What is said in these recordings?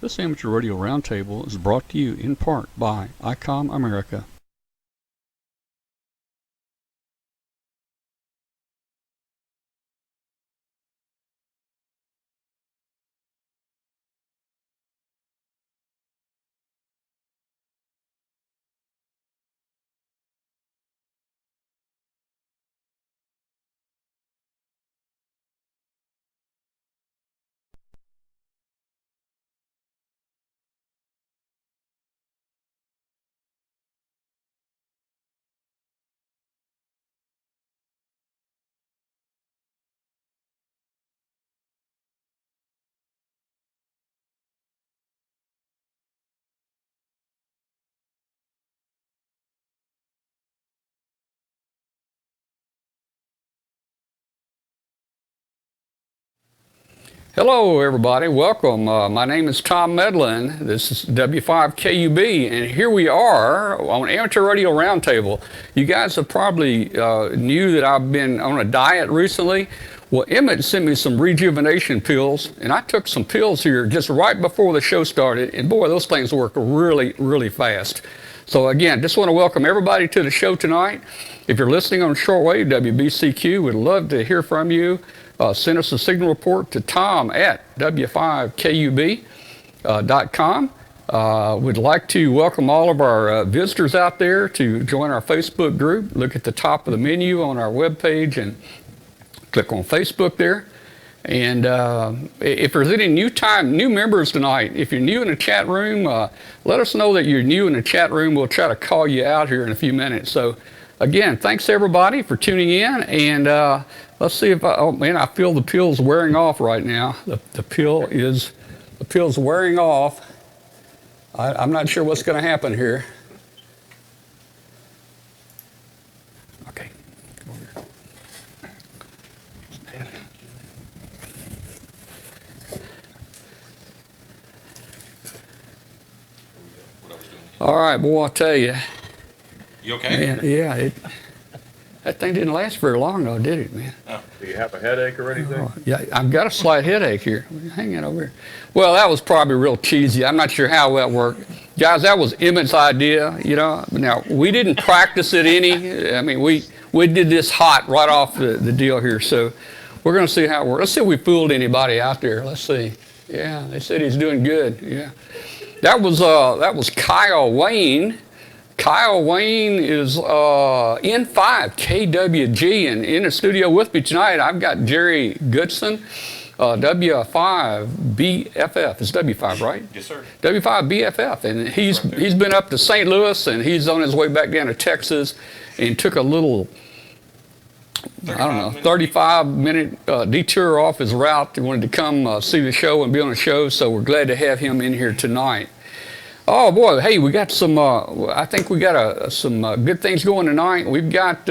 This Amateur Radio Roundtable is brought to you in part by ICOM America. Hello, everybody. Welcome. My name is Tom Medlin. This is W5KUB, and here we are on Amateur Radio Roundtable. You guys have probably knew that I've been on a diet recently. Well, Emmett sent me some rejuvenation pills, and I took some pills here just right before the show started, and boy, those things work really, really fast. So again, just want to welcome everybody to the show tonight. If you're listening on shortwave, WBCQ, we'd love to hear from you. Send us a signal report to Tom at w5kub.com. We'd like to welcome all of our visitors out there to join our Facebook group. Look at the top of the menu on our webpage and click on Facebook there. And if there's any new members tonight, if you're new in the chat room, let us know that you're new in the chat room. We'll try to call you out here in a few minutes. So again, thanks everybody for tuning in, and let's see if oh man, I feel the pill's wearing off right now. The pill's wearing off. I'm not sure what's going to happen here. Okay. All right, boy, I'll tell you. You okay? Man, yeah, that thing didn't last very long, though, did it, man? Oh. Do you have a headache or anything? Oh, yeah, I've got a slight headache here. Hang it over here. Well, that was probably real cheesy. I'm not sure how that worked. Guys, that was Emmett's idea, you know. Now, we didn't practice it any. I mean, we did this hot right off the deal here. So we're going to see how it works. Let's see if we fooled anybody out there. Let's see. Yeah, they said he's doing good. Yeah. That was Kyle Wayne. Kyle Wayne is N5KWG, and in the studio with me tonight, I've got Jerry Goodson, W5BFF. It's W5, right? Yes, sir. W5BFF, and he's been up to St. Louis, and he's on his way back down to Texas, and took a little, I don't know, 35-minute detour off his route. He wanted to come see the show and be on the show, so we're glad to have him in here tonight. Oh boy, hey, we got some, I think we got some good things going tonight. We've got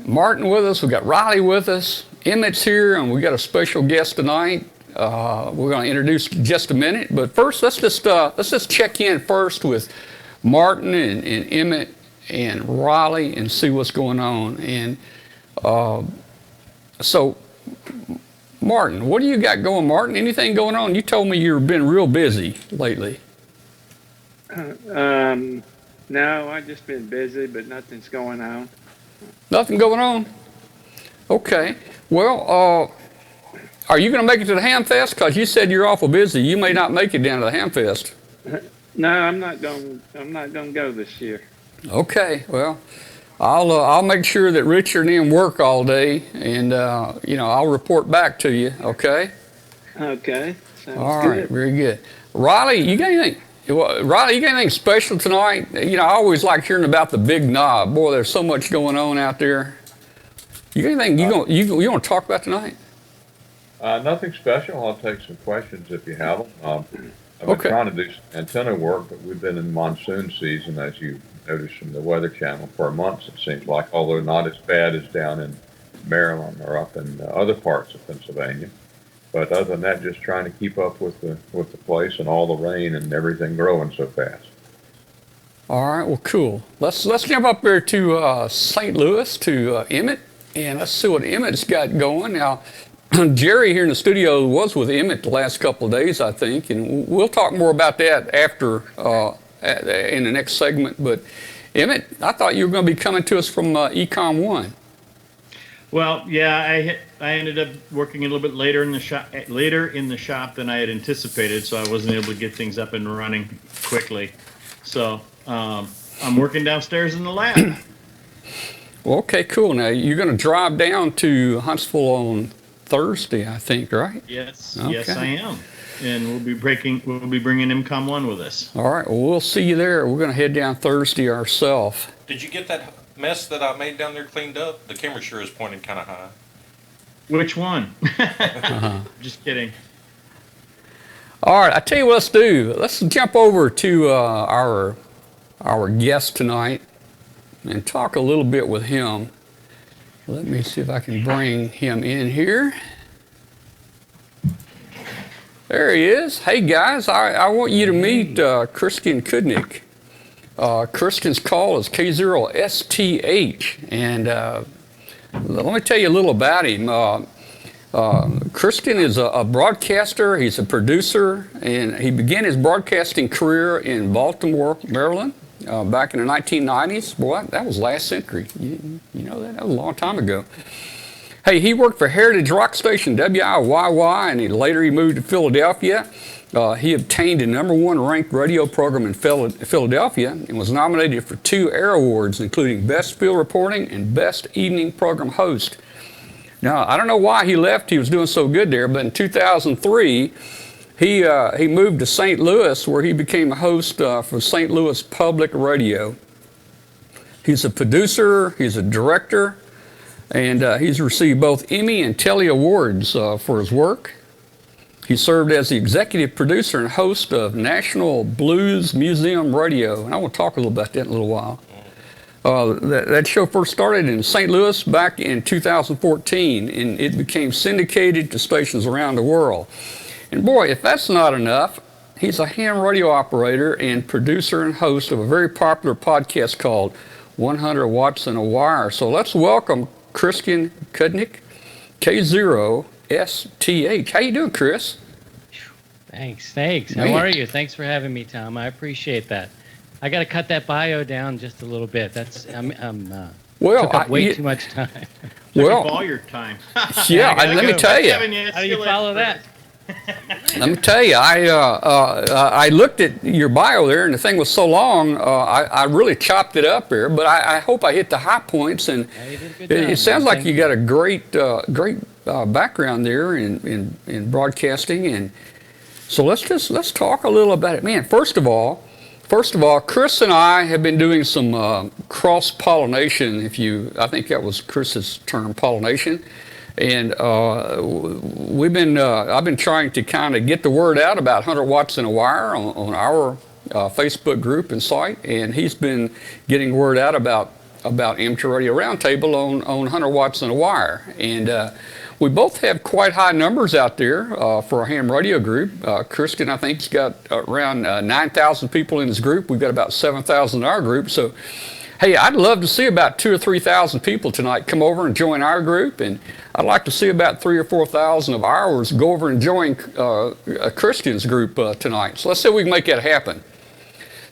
Martin with us, we've got Riley with us, Emmett's here, and we got a special guest tonight. We're going to introduce in just a minute, but first let's just check in first with Martin and Emmett and Riley and see what's going on. And so, Martin, what do you got going, Martin? Anything going on? You told me you've been real busy lately. No, I've just been busy, but nothing's going on. Nothing going on? Okay. Well, are you going to make it to the Ham Fest? Because you said you're awful busy. You may not make it down to the Ham Fest. No, I'm not going to go this year. Okay. Well, I'll make sure that Richard and them work all day, and I'll report back to you. Okay. Okay. Sounds all good. right. Very good. Riley, you got anything? Riley, you got anything special tonight? You know, I always like hearing about the big knob. Boy, there's so much going on out there. You got anything you want to talk about tonight? Nothing special. I'll take some questions if you have them. I've been trying to do some antenna work, but we've been in monsoon season, as you noticed from the Weather Channel, for months, it seems like, although not as bad as down in Maryland or up in other parts of Pennsylvania. But other than that, just trying to keep up with the place and all the rain and everything growing so fast. All right, well, cool. Let's jump up there to St. Louis, to Emmett, and let's see what Emmett's got going. Now, Jerry here in the studio was with Emmett the last couple of days, I think, and we'll talk more about that after in the next segment. But Emmett, I thought you were going to be coming to us from Econ One. Well, yeah, I ended up working a little bit later in the shop than I had anticipated, so I wasn't able to get things up and running quickly. So I'm working downstairs in the lab. Well, okay, cool. Now you're going to drive down to Huntsville on Thursday, I think, right? Yes, Okay. yes, I am, and we'll be bringing MCOM 1 with us. All right. Well, we'll see you there. We're going to head down Thursday ourselves. Did you get that mess that I made down there cleaned up? The camera sure is pointing kind of high. Which one? Just kidding. All right. I tell you what, let's do. Let's jump over to our guest tonight and talk a little bit with him. Let me see if I can bring him in here. There he is. Hey guys, I want you to meet Christian Kudnick. Christian's call is K0STH, and let me tell you a little about him. Christian is a broadcaster, he's a producer, and he began his broadcasting career in Baltimore, Maryland, back in the 1990s. Boy, that was last century. You know that? That was a long time ago. Hey, he worked for Heritage Rock Station WIYY, and later he moved to Philadelphia. He obtained a #1 ranked radio program in Philadelphia and was nominated for 2 AIR Awards, including Best Field Reporting and Best Evening Program Host. Now, I don't know why he left. He was doing so good there, but in 2003, he moved to St. Louis, where he became a host for St. Louis Public Radio. He's a producer, he's a director, and he's received both Emmy and Telly Awards for his work. He served as the executive producer and host of National Blues Museum Radio, and I will talk a little about that in a little while. That show first started in St. Louis back in 2014, and it became syndicated to stations around the world. And boy, if that's not enough, he's a ham radio operator and producer and host of a very popular podcast called 100 Watts in a Wire. So let's welcome Christian Kudnick, K0STH. How you doing, Chris? Thanks. How Man. are you? Thanks for having me, Tom. I appreciate that. I got to cut that bio down just a little bit. Well, took up way too much time. Took up all your time. Yeah, let me tell you. How do you follow that? Let me tell you, I looked at your bio there, and the thing was so long, I really chopped it up there. But I hope I hit the high points, and Yeah, you did a good job, it sounds man. like you got a great background there in broadcasting. And so let's talk a little about it, man. First of all, Chris and I have been doing some cross pollination. I think that was Chris's term, pollination. And I've been trying to kind of get the word out about 100 Watts in a Wire on our Facebook group and site, and he's been getting word out about Amateur Radio Roundtable on 100 Watts in a Wire. And we both have quite high numbers out there for our ham radio group. Christian, I think, has got around 9,000 people in his group. We've got about 7,000 in our group. So, hey, I'd love to see about 2,000 or 3,000 people tonight come over and join our group, and I'd like to see about 3,000 or 4,000 of ours go over and join Christian's group tonight. So let's see if we can make that happen.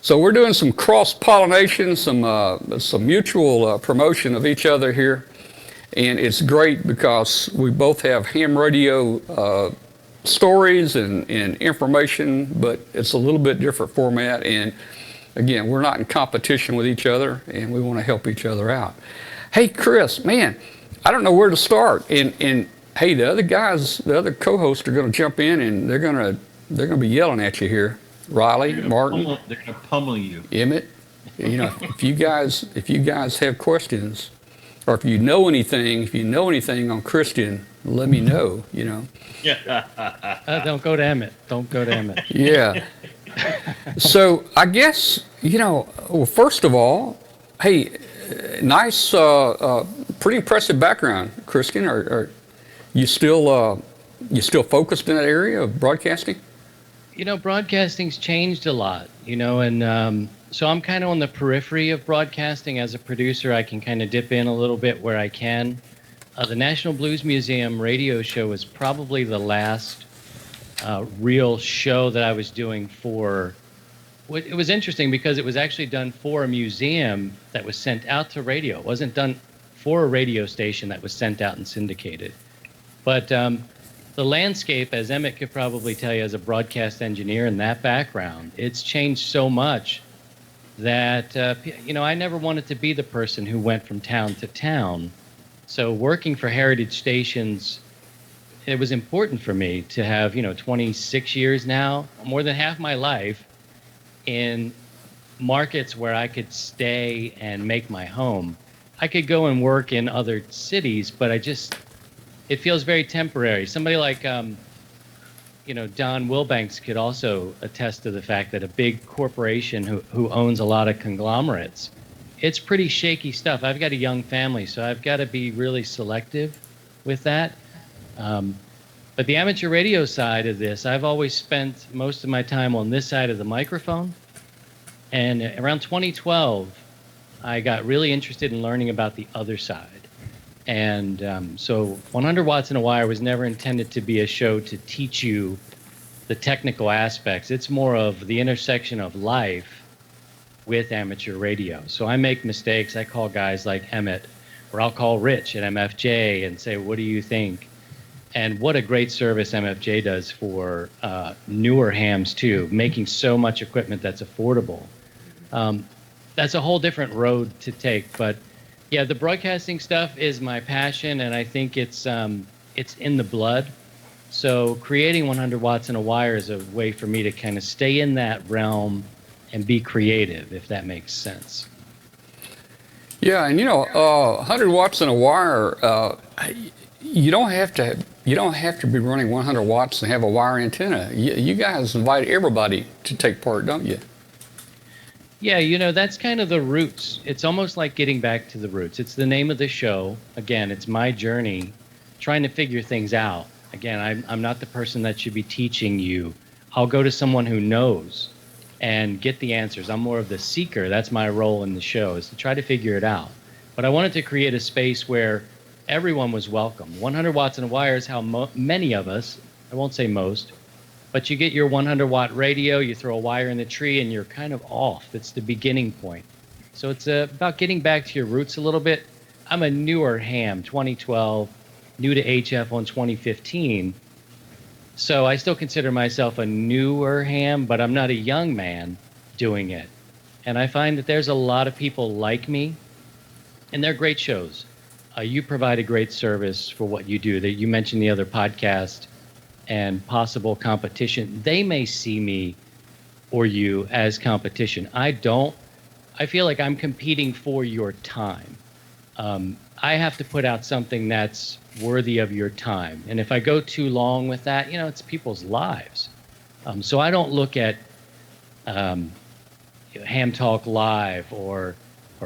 So we're doing some cross-pollination, some mutual promotion of each other here, and it's great because we both have ham radio stories and information, but it's a little bit different format. And again, we're not in competition with each other, and we want to help each other out. Hey, Chris, man, I don't know where to start. And hey, the other co-hosts are going to jump in, and they're going to be yelling at you here. Riley, Martin, They're going to pummel you. Emmett, if you guys have questions, or if you know anything on Christian, let me know. Don't go to Emmett. Yeah. So I guess, well, first of all, hey, nice, pretty impressive background, Christian. Are you still focused in that area of broadcasting? Broadcasting's changed a lot, and so I'm kind of on the periphery of broadcasting. As a producer, I can kind of dip in a little bit where I can. The National Blues Museum radio show was probably the last real show that I was doing for. It was interesting because it was actually done for a museum that was sent out to radio. It wasn't done for a radio station that was sent out and syndicated. But the landscape, as Emmett could probably tell you as a broadcast engineer in that background, it's changed so much that, I never wanted to be the person who went from town to town. So working for heritage stations, it was important for me to have, 26 years now, more than half my life, in markets where I could stay and make my home. I could go and work in other cities, but it feels very temporary. Somebody like, Don Wilbanks could also attest to the fact that a big corporation who owns a lot of conglomerates, it's pretty shaky stuff. I've got a young family, so I've got to be really selective with that. But the amateur radio side of this, I've always spent most of my time on this side of the microphone. And around 2012, I got really interested in learning about the other side. And so 100 Watts in a Wire was never intended to be a show to teach you the technical aspects. It's more of the intersection of life with amateur radio. So I make mistakes. I call guys like Emmett, or I'll call Rich at MFJ and say, what do you think? And what a great service MFJ does for newer hams, too, making so much equipment that's affordable. That's a whole different road to take. But, yeah, the broadcasting stuff is my passion, and I think it's in the blood. So creating 100 Watts in a Wire is a way for me to kind of stay in that realm and be creative, if that makes sense. Yeah, and 100 watts in a wire. You don't have to be running 100 watts and have a wire antenna. You guys invite everybody to take part, don't you? Yeah, that's kind of the roots. It's almost like getting back to the roots. It's the name of the show. Again, it's my journey trying to figure things out. Again, I'm not the person that should be teaching you. I'll go to someone who knows and get the answers. I'm more of the seeker. That's my role in the show, is to try to figure it out. But I wanted to create a space where everyone was welcome. 100 watts in a wire is how many of us, I won't say most, but you get your 100 watt radio, you throw a wire in the tree, and you're kind of off. It's the beginning point. So it's about getting back to your roots a little bit. I'm a newer ham, 2012, new to HF on 2015. So I still consider myself a newer ham, but I'm not a young man doing it. And I find that there's a lot of people like me, and they're great shows. You provide a great service for what you do. That you mentioned the other podcast and possible competition. They may see me or you as competition. I don't. I feel like I'm competing for your time. I have to put out something that's worthy of your time. And if I go too long with that, it's people's lives. So I don't look at Ham Talk Live or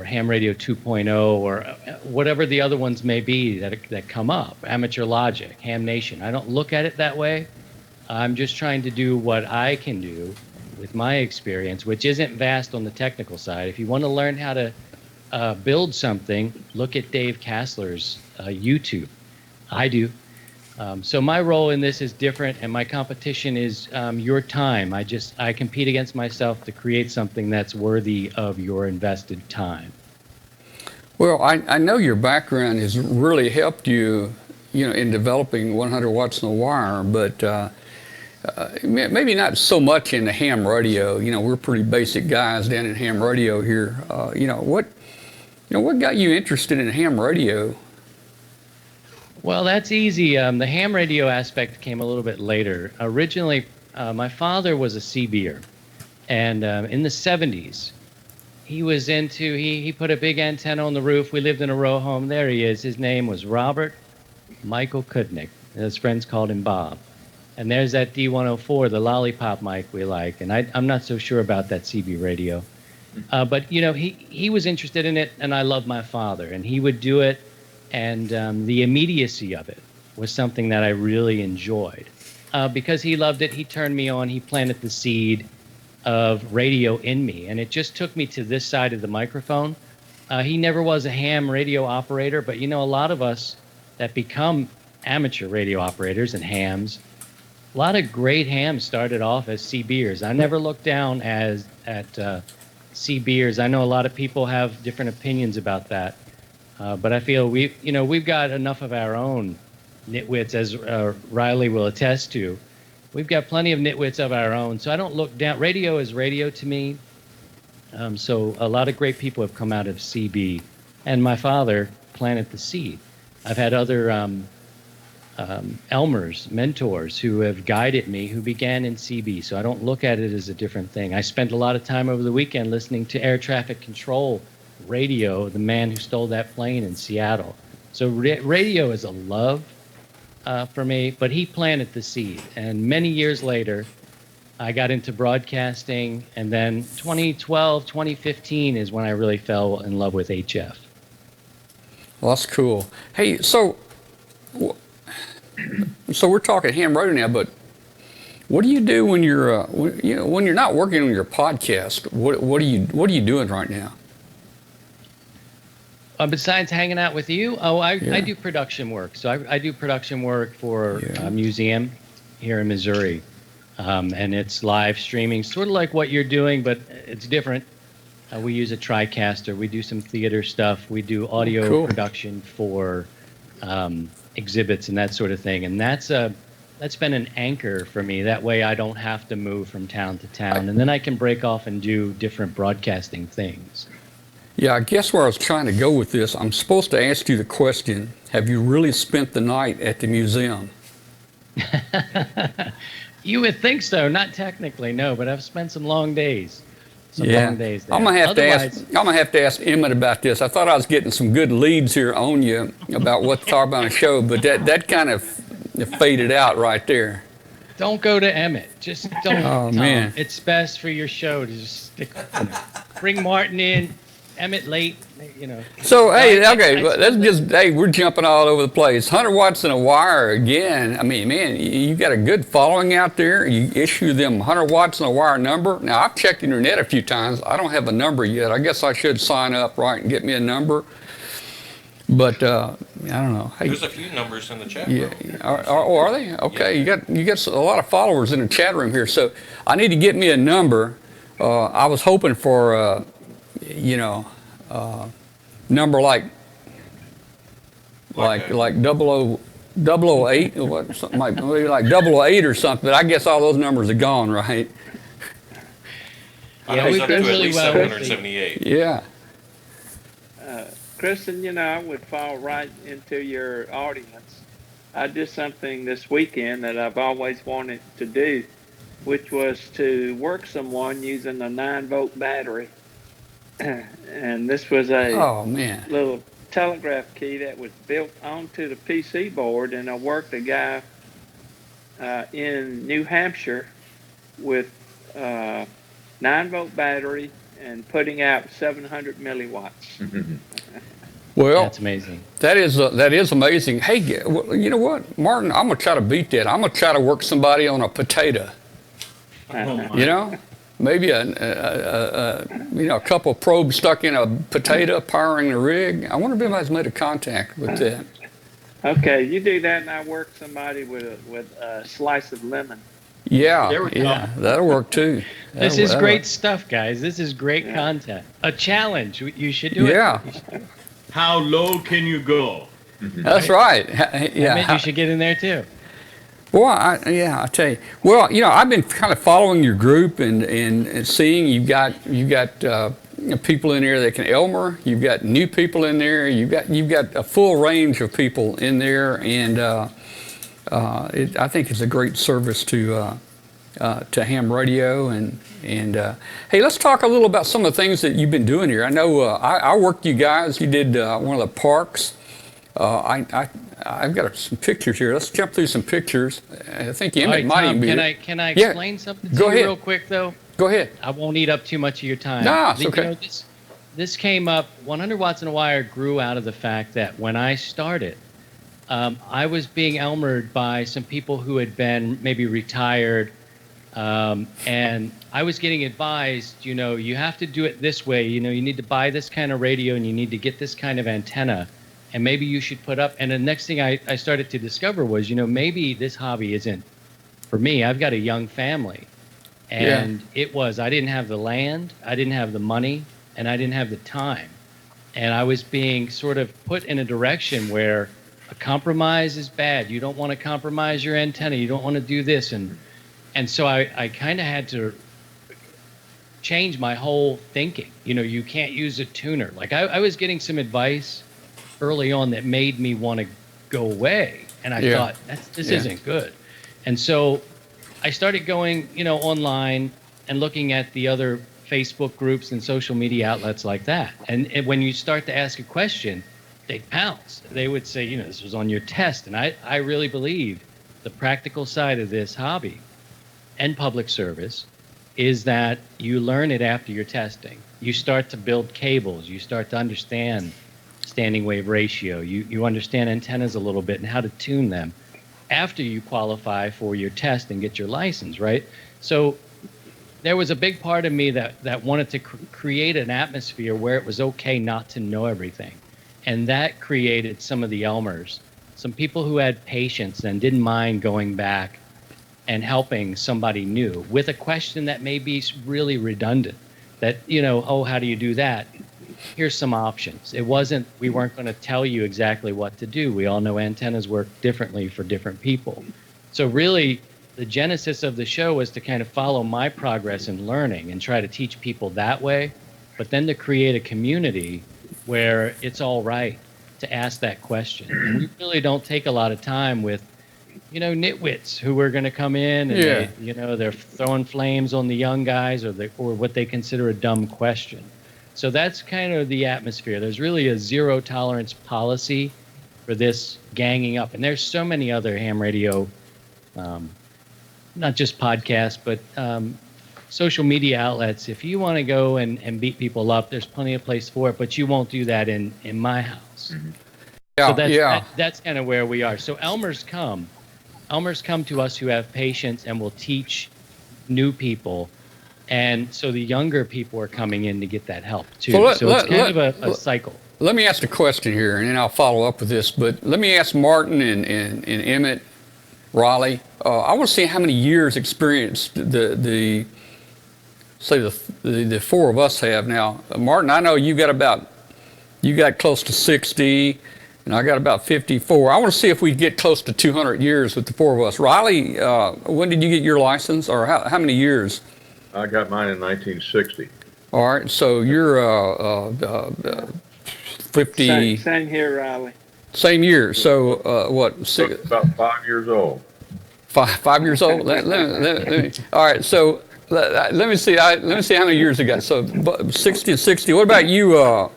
Ham Radio 2.0 or whatever the other ones may be that come up, Amateur Logic, Ham Nation. I don't look at it that way. I'm just trying to do what I can do with my experience, which isn't vast on the technical side. If you want to learn how to build something, look at Dave Kassler's YouTube. I do. So my role in this is different, and my competition is your time. I compete against myself to create something that's worthy of your invested time. Well, I know your background has really helped you, in developing 100 watts in a wire, but maybe not so much in the ham radio. We're pretty basic guys down in ham radio here. What got you interested in ham radio? Well, that's easy. The ham radio aspect came a little bit later. Originally, my father was a CBer, and in the 70s, he was he put a big antenna on the roof. We lived in a row home. There he is. His name was Robert Michael Kudnick. His friends called him Bob. And there's that D104, the lollipop mic we like. And I'm not so sure about that CB radio. But, he was interested in it, and I loved my father. And he would do it. And the immediacy of it was something that I really enjoyed. Because he loved it, he turned me on, he planted the seed of radio in me. And it just took me to this side of the microphone. He never was a ham radio operator, but a lot of us that become amateur radio operators and hams. A lot of great hams started off as CBers. I never looked down at CBers. I know a lot of people have different opinions about that, but I feel we've got enough of our own nitwits, as Riley will attest to. We've got plenty of nitwits of our own, so I don't look down. Radio is radio to me. So a lot of great people have come out of CB, and my father planted the seed. I've had other Elmers, mentors, who have guided me, who began in CB, so I don't look at it as a different thing. I spent a lot of time over the weekend listening to air traffic control radio, the man who stole that plane in Seattle. So radio is a love for me, but he planted the seed, and many years later, I got into broadcasting, and then 2012, 2015 is when I really fell in love with HF. Well, that's cool. Hey, so we're talking ham radio now, but what do you do when you're when you're not working on your podcast? What are you doing right now? Besides hanging out with you, I do production work. So I do production work for a museum here in Missouri. And it's live streaming, sort of like what you're doing, but it's different. We use a TriCaster. We do some theater stuff. We do audio production for exhibits and that sort of thing. And that's been an anchor for me. That way I don't have to move from town to town. And then I can break off and do different broadcasting things. Yeah, I guess where I was trying to go with this, I'm supposed to ask you the question, have you really spent the night at the museum? You would think so. Not technically, no, but I've spent some long days. Long days there. I'm gonna have to ask Emmett about this. I thought I was getting some good leads here on you about what to talk about on the show, but that kind of faded out right there. Don't go to Emmett. Just don't. Oh, man. It's best for your show to just stick with Emmett. Bring Martin in. Emmett late, So, hey, okay, we're jumping all over the place. 100 watts in a wire again. I mean, man, you got a good following out there. You issue them 100 watts in a wire number. Now, I've checked the internet a few times. I don't have a number yet. I guess I should sign up, right, and get me a number. But I don't know. Hey, there's a few numbers in the chat room. Are they? Okay, yeah. You got a lot of followers in the chat room here. So I need to get me a number. I was hoping for number like 008 or what, something maybe like 008 or something. But I guess all those numbers are gone, right? I know it's up to at least 778. Yeah. Kristen, I would fall right into your audience. I did something this weekend that I've always wanted to do, which was to work someone using a 9-volt battery. And this was a little telegraph key that was built onto the PC board, and I worked a guy in New Hampshire with 9-volt battery and putting out 700 milliwatts. Well, that's amazing. That is amazing. Hey, you know what, Martin? I'm gonna try to beat that. I'm gonna try to work somebody on a potato. Maybe a couple of probes stuck in a potato powering the rig. I wonder if anybody's made a contact with that. Okay, you do that, and I work somebody with a slice of lemon. Yeah, that'll work too. This is great stuff, guys. This is great content. A challenge. You should do it. Yeah. How low can you go? That's right. Yeah. I mean, you should get in there too. Well, I tell you. Well, I've been kind of following your group and seeing you've got people in there that can Elmer. You've got new people in there. You've got a full range of people in there, and I think it's a great service to ham radio. And hey, let's talk a little about some of the things that you've been doing here. I know I worked you guys. You did one of the parks. I've got some pictures here. Let's jump through some pictures. I think Emmett might even be. Can I explain something to you real quick though? Go ahead. I won't eat up too much of your time. No, it's okay. This came up. 100 watts in a wire grew out of the fact that when I started, I was being Elmered by some people who had been maybe retired, and I was getting advised, you have to do it this way. You need to buy this kind of radio and you need to get this kind of antenna. and maybe you should put up. And the next thing I started to discover was, maybe this hobby isn't for me. I've got a young family, and I didn't have the land, I didn't have the money, and I didn't have the time. And I was being sort of put in a direction where a compromise is bad. You don't want to compromise your antenna. You don't want to do this. And so I kind of had to change my whole thinking. You can't use a tuner. Like I was getting some advice early on that made me want to go away. And I thought, this isn't good. And so I started going, online and looking at the other Facebook groups and social media outlets like that. And when you start to ask a question, they'd pounce. They would say, this was on your test. And I really believe the practical side of this hobby and public service is that you learn it after your testing. You start to build cables. You start to understand standing wave ratio. You understand antennas a little bit and how to tune them after you qualify for your test and get your license, right? So there was a big part of me that wanted to create an atmosphere where it was okay not to know everything. And that created some of the Elmers, some people who had patience and didn't mind going back and helping somebody new with a question that may be really redundant, that, how do you do that? Here's some options. We weren't going to tell you exactly what to do. We all know antennas work differently for different people. So really, the genesis of the show was to kind of follow my progress in learning and try to teach people that way, but then to create a community where it's all right to ask that question. And we really don't take a lot of time with nitwits who are going to come in and they're throwing flames on the young guys or what they consider a dumb question. So that's kind of the atmosphere. There's really a zero tolerance policy for this ganging up. And there's so many other ham radio, not just podcasts, but social media outlets. If you want to go and beat people up, there's plenty of place for it, but you won't do that in my house. Mm-hmm. So that's kind of where we are. So Elmers come to us who have patience and will teach new people. And so the younger people are coming in to get that help too. So it's kind of a cycle. Let me ask a question here, and then I'll follow up with this. But let me ask Martin and Emmett, Raleigh. I want to see how many years experience the four of us have now. Martin, I know you got close to 60. And I got about 54. I want to see if we get close to 200 years with the four of us. Riley, when did you get your license, or how many years? I got mine in 1960. All right, so you're 50. Same here, Riley. Same year. So what? About 5 years old. 5 years old. Let me, all right. So let me see. Let me see how many years I got. So 60 and 60. What about you,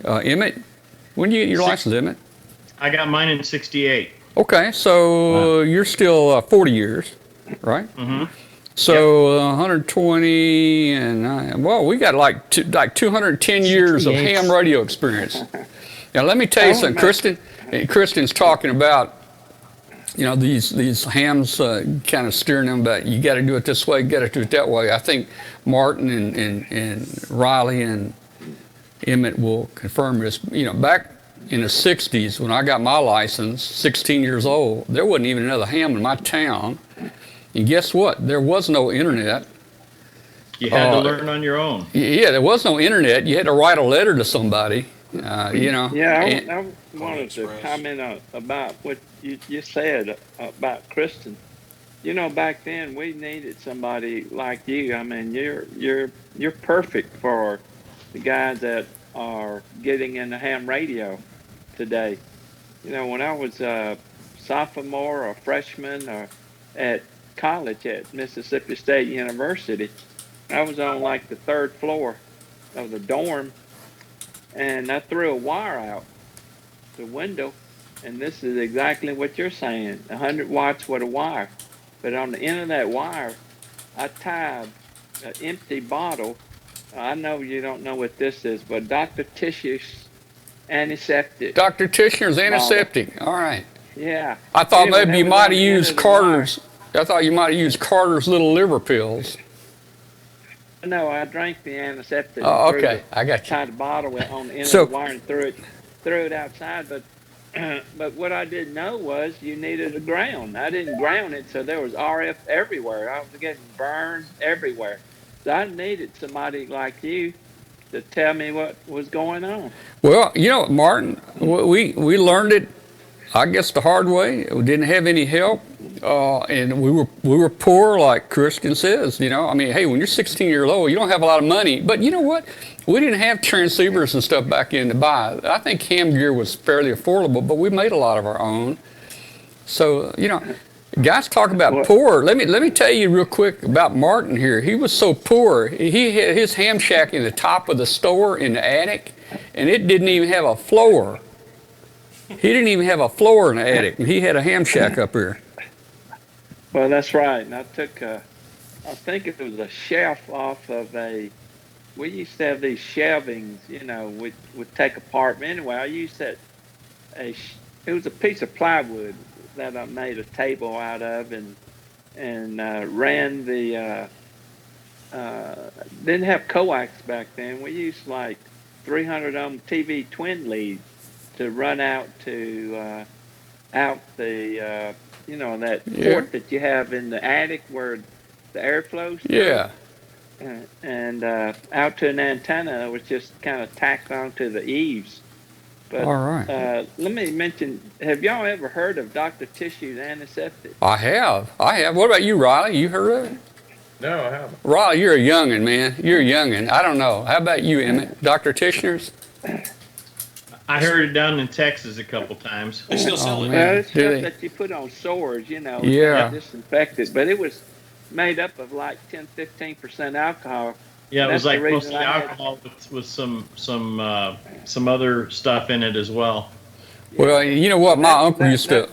Emmett? When did you get your license, Emmett? I got mine in 68. Okay, so you're still 40 years, right? Mm-hmm. So 120 and we got like 210 years of ham radio experience. Now let me tell you something, Kristen's talking about these hams kind of steering them back. You got to do it this way, got to do it that way. I think Martin and Riley and Emmett will confirm this. Back in the 60s when I got my license, 16 years old, there wasn't even another ham in my town. And guess what? There was no internet. You had to learn on your own. Yeah, there was no internet. You had to write a letter to somebody, Yeah, I wanted to comment about what you said about Kristen. Back then we needed somebody like you. I mean, you're perfect for the guys that are getting into ham radio today. When I was a sophomore or freshman or at college at Mississippi State University, I was on like the third floor of the dorm, and I threw a wire out the window, and this is exactly what you're saying, 100 watts with a wire. But on the end of that wire, I tied an empty bottle. I know you don't know what this is, but Dr. Tissue's antiseptic. Dr. Tishner's antiseptic. All right. Yeah. I thought Anyway, maybe you that was might on have the end used of the Carter's. I thought you might have used Carter's little liver pills. No, I drank the antiseptic. Oh, okay. I got you. Tied the bottle on the end So- of the wire and threw it threw it outside. But but what I didn't know was you needed a ground. I didn't ground it, so there was RF everywhere. I was getting burned everywhere. So I needed somebody like you to tell me what was going on. Well, Martin, we learned it, I guess, the hard way. We didn't have any help, and we were poor, like Christian says. I mean, hey, when you're 16 years old, you don't have a lot of money. But you know what? We didn't have transceivers and stuff back in to buy. I think ham gear was fairly affordable, but we made a lot of our own. So guys talk about poor. Let me tell you real quick about Martin here. He was so poor. He had his ham shack in the top of the store in the attic, and it didn't even have a floor. He didn't even have a floor in the attic, and he had a ham shack up here. Well, that's right. And I took I think it was a shelf off of we used to have these shelvings, would take apart. But anyway, I used that, it was a piece of plywood that I made a table out of and ran didn't have coax back then. We used like 300 TV twin leads to run out to out the that port that you have in the attic where the air flows through. Yeah. And out to an antenna that was just kind of tacked onto the eaves. But all right. Let me mention, have y'all ever heard of Dr. Tissue's antiseptic? I have. What about you, Riley? You heard of it? No, I haven't. Riley, you're a youngin', man. You're a youngin'. I don't know. How about you, Emmett? Dr. Tishner's? I heard it down in Texas a couple times. They still sell it. Well, it's Do stuff they? that you put on sores, Yeah. disinfected. But it was made up of like 10-15% alcohol. Yeah, it was That's the like reason mostly I had- alcohol with some other stuff in it as well. Well, you know what? My uncle used to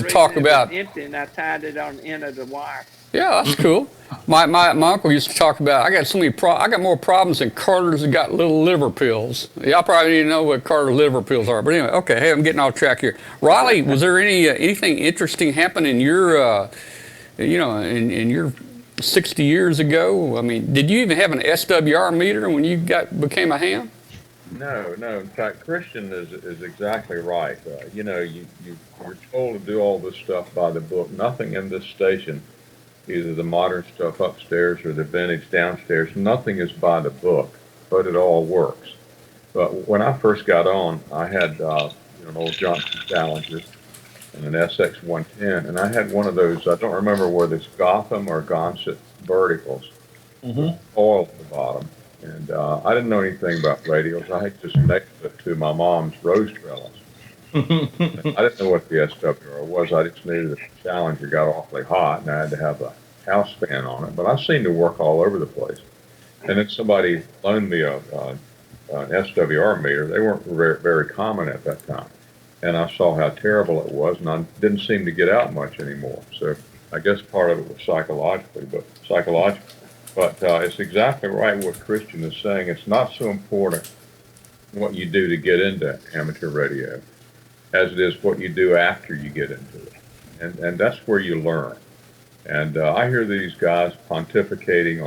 talk about. Empty, and I tied it on the end of the wire. Yeah, that's cool. My uncle used to talk about. I got so many. I got more problems than Carter's that got little liver pills. Y'all probably need to know what Carter liver pills are. But anyway, okay. Hey, I'm getting off track here. Riley, was there anything interesting happen in your, in your 60 years ago? I mean, did you even have an SWR meter when you became a ham? No. In fact, Christian is exactly right. You're told to do all this stuff by the book. Nothing in this station, either the modern stuff upstairs or the vintage downstairs, nothing is by the book, but it all works. But when I first got on, I had an old Johnson Challenger and an SX110, and I had one of those. I don't remember whether it's Gotham or Gonset verticals, oil at the bottom. And I didn't know anything about radios. I had just connected it to my mom's rose trellis. I didn't know what the SWR was. I just knew that the Challenger got awfully hot, and I had to have a house fan on it. But I seemed to work all over the place. And then somebody loaned me an SWR meter. They weren't very, very common at that time. And I saw how terrible it was, and I didn't seem to get out much anymore. So I guess part of it was psychological. But it's exactly right what Christian is saying. It's not so important what you do to get into amateur radio as it is what you do after you get into it. And that's where you learn. And I hear these guys pontificating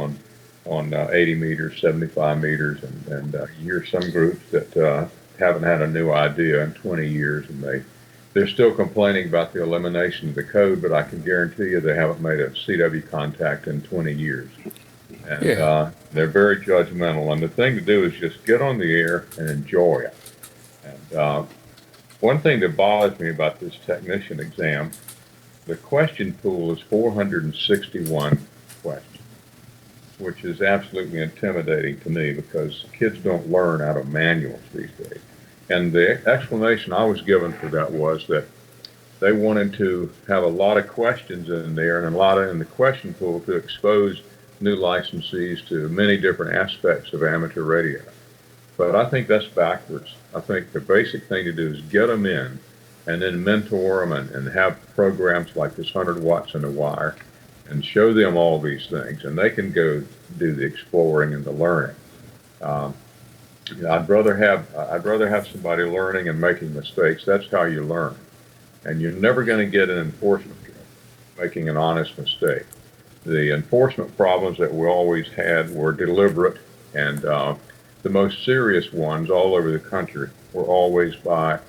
on 80 meters, 75 meters, and you hear some groups that haven't had a new idea in 20 years, and they're still complaining about the elimination of the code, but I can guarantee you they haven't made a CW contact in 20 years. And they're very judgmental. And the thing to do is just get on the air and enjoy it. And one thing that bothers me about this technician exam, the question pool is 461 questions, which is absolutely intimidating to me because kids don't learn out of manuals these days. And the explanation I was given for that was that they wanted to have a lot of questions in there and a lot in the question pool to expose new licensees to many different aspects of amateur radio. But I think that's backwards. I think the basic thing to do is get them in and then mentor them and have programs like this 100 watts in the wire and show them all these things, and they can go do the exploring and the learning. I'd rather have somebody learning and making mistakes. That's how you learn. And you're never going to get an enforcement making an honest mistake. The enforcement problems that we always had were deliberate, and the most serious ones all over the country were always by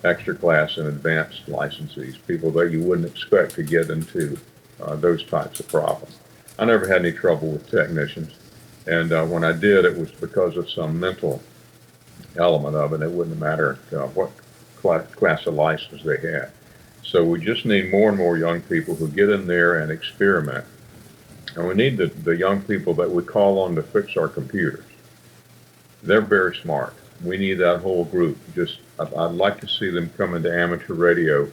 extra class and advanced licensees, people that you wouldn't expect to get into those types of problems. I never had any trouble with technicians, and when I did, it was because of some mental element of it. It wouldn't matter what class of license they had. So we just need more and more young people who get in there and experiment. And we need the young people that we call on to fix our computers. They're very smart. We need that whole group. I'd like to see them come into amateur radio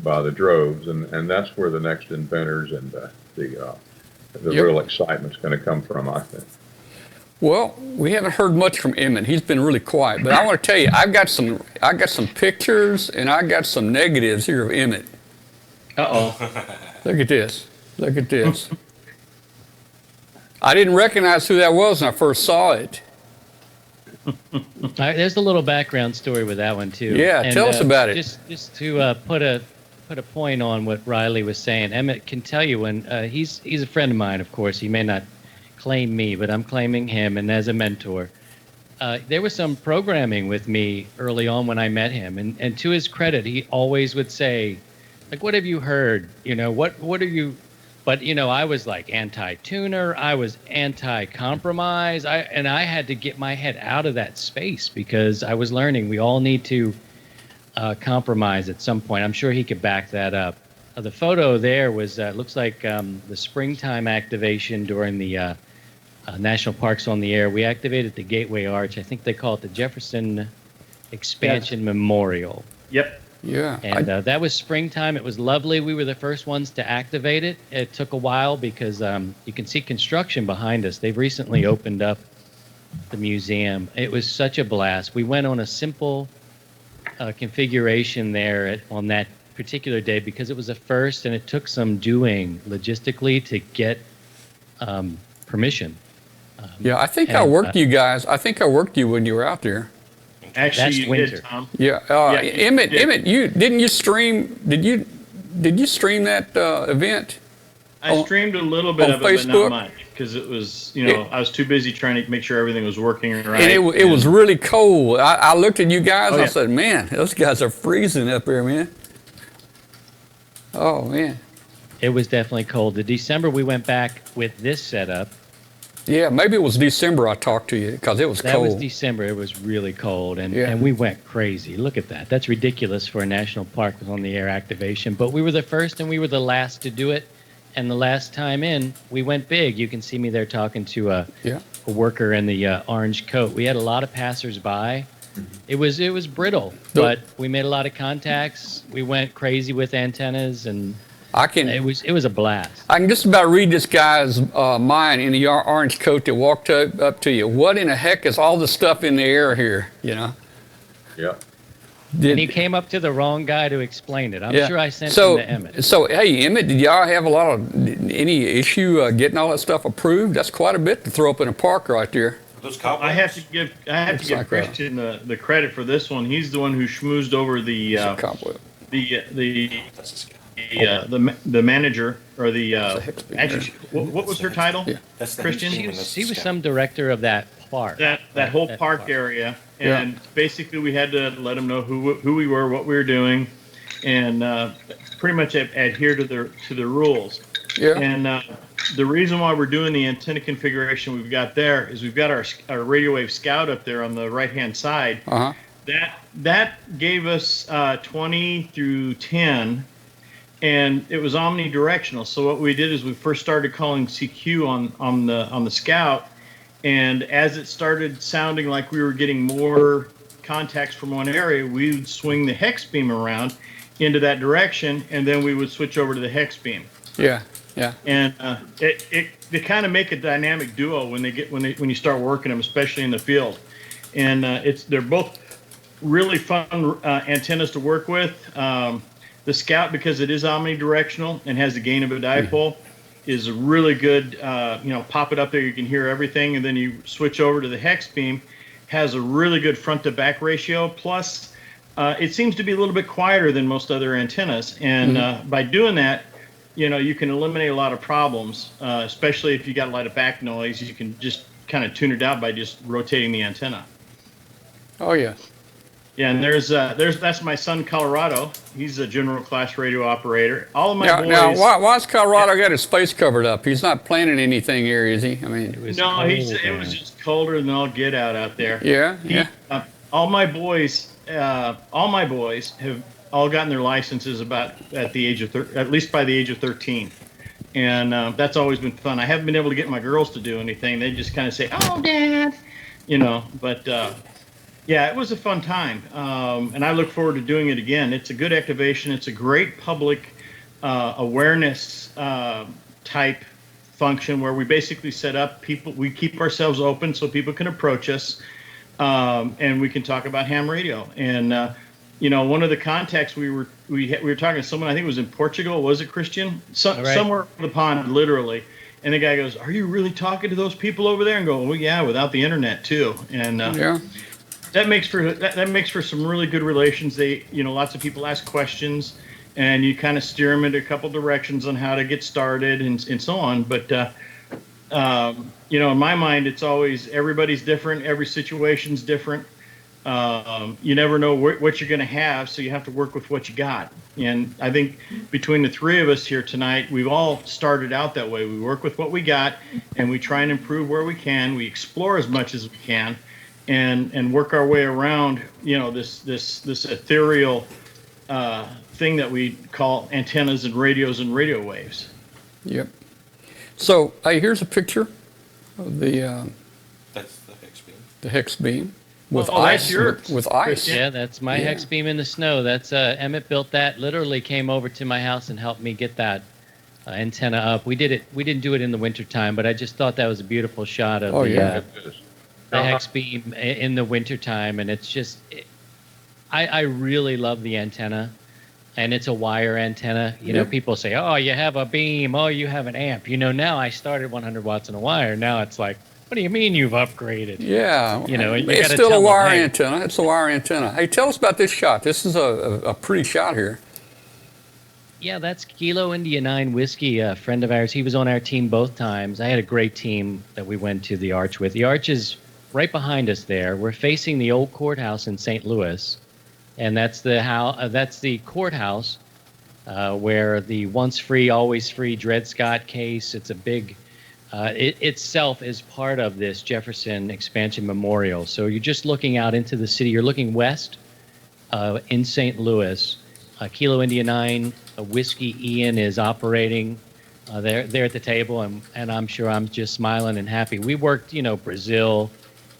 by the droves, and that's where the next inventors and the real excitement's going to come from, I think. Well, we haven't heard much from Emmett. He's been really quiet. But I want to tell you, I got some pictures and I got some negatives here of Emmett. Look at this. Look at this. I didn't recognize who that was when I first saw it. There's a little background story with that one too. Yeah, and, tell us about it. Just to put a point on what Riley was saying. Emmett can tell you when he's a friend of mine. Of course, he may not claim me, but I'm claiming him, and as a mentor. There was some programming with me early on when I met him, and to his credit, he always would say, like, "What have you heard? You know, what are you?" But I was like anti-tuner, I was anti-compromise, I had to get my head out of that space because I was learning we all need to compromise at some point. I'm sure he could back that up. The photo there was looks like the springtime activation during the National Parks on the Air. We activated the Gateway Arch. I think they call it the Jefferson Expansion Memorial. Yep. Yeah. And that was springtime. It was lovely. We were the first ones to activate it. It took a while because you can see construction behind us. They've recently opened up the museum. It was such a blast. We went on a simple configuration there on that particular day because it was a first, and it took some doing logistically to get permission. Yeah, I think I worked you guys. I think I worked you when you were out there. Actually, That's you winter. did, Tom. Yeah, Yeah, Emmett, you didn't you stream? Did you stream that event? I streamed a little bit on of it, but Facebook? not much, because it was, I was too busy trying to make sure everything was working right. And it was really cold. I looked at you guys and I yeah. said, man, those guys are freezing up there, man. Oh, man. It was definitely cold. The December we went back with this setup. Yeah, maybe it was December I talked to you because it was That cold. was December. It was really cold, and, Yeah. and we went crazy. Look at that. That's ridiculous for a national park with on-the-air activation. But we were the first, and we were the last to do it. And the last time in, we went big. You can see me there talking to a worker in the orange coat. We had a lot of passersby. It was brittle, but we made a lot of contacts. We went crazy with antennas, and it was a blast. I can just about read this guy's mind in the orange coat that walked up to you. What in the heck is all the stuff in the air here? Yeah. And he came up to the wrong guy to explain it. I'm sure I sent him to Emmett. So, hey, Emmett, did y'all have any issue getting all that stuff approved? That's quite a bit to throw up in a park right there. Those I have to give Christian the credit for this one. He's the one who schmoozed over the manager or the actually what was her title? Yeah. That's Christian. She was some director of that park. That whole park area, and basically we had to let them know who we were, what we were doing, and pretty much adhere to the rules. Yeah. And the reason why we're doing the antenna configuration we've got there is we've got our radio wave scout up there on the right hand side. Uh-huh. That gave us 20 through 10. And it was omnidirectional. So what we did is we first started calling CQ on the Scout, and as it started sounding like we were getting more contacts from one area, we would swing the hex beam around into that direction, and then we would switch over to the hex beam. Yeah. And they kind of make a dynamic duo when you start working them, especially in the field. And they're both really fun antennas to work with. The Scout, because it is omnidirectional and has the gain of a dipole, is a really good, pop it up there, you can hear everything, and then you switch over to the hex beam, has a really good front to back ratio, plus it seems to be a little bit quieter than most other antennas, and by doing that, you can eliminate a lot of problems, especially if you got a lot of back noise. You can just kind of tune it out by just rotating the antenna. Oh yeah. Yeah, and that's my son Colorado. He's a general class radio operator. All of my Now, boys. now why's Colorado got his face covered up? He's not planting anything here, is he? I mean, It was No, cold, it was just colder than all get out there. yeah, He- yeah. all my boys have all gotten their licenses about at the age of at least by the age of 13, and that's always been fun. I haven't been able to get my girls to do anything. They just kind of say, "Oh, Dad," But yeah, it was a fun time, and I look forward to doing it again. It's a good activation. It's a great public awareness type function where we basically set up people. We keep ourselves open so people can approach us, and we can talk about ham radio. And one of the contacts we were talking to someone. I think it was in Portugal. Was it Christian? Right. Somewhere over the pond, literally. And the guy goes, "Are you really talking to those people over there?" And go, "Well, yeah, without the internet too." And Yeah. that makes for some really good relations. They, lots of people ask questions, and you kind of steer them into a couple directions on how to get started and so on. But in my mind, it's always everybody's different, every situation's different. You never know what you're going to have, so you have to work with what you got. And I think between the three of us here tonight, we've all started out that way. We work with what we got, and we try and improve where we can. We explore as much as we can. And work our way around, this ethereal thing that we call antennas and radio waves. Yep. So, hey, here's a picture of That's the hex beam. the hex beam with Oh, that's ice. yours. With ice. Yeah, that's my Yeah. hex beam in the snow. That's Emmett built that. Literally came over to my house and helped me get that antenna up. We didn't do it in the wintertime, but I just thought that was a beautiful shot of Oh, the yeah. the hex beam in the wintertime, and it's just I really love the antenna, and it's a wire antenna. Yeah. People say, "Oh, you have a beam. Oh, you have an amp." Now I started 100 watts in a wire. Now it's like, what do you mean you've upgraded? Yeah. You it's gotta still a tell them, wire hey. antenna. It's a wire antenna. Hey, tell us about this shot. This is a pretty shot here. Yeah, that's Kilo India 9 Whiskey, a friend of ours. He was on our team both times. I had a great team that we went to the Arch with. The Arch is right behind us there. We're facing the old courthouse in St. Louis, and that's the courthouse where the once free, always free Dred Scott case. It's a big. It itself is part of this Jefferson Expansion Memorial. So you're just looking out into the city. You're looking west in St. Louis. Kilo India 9 Whiskey Ian is operating. They're at the table, and I'm sure I'm just smiling and happy. We worked, Brazil.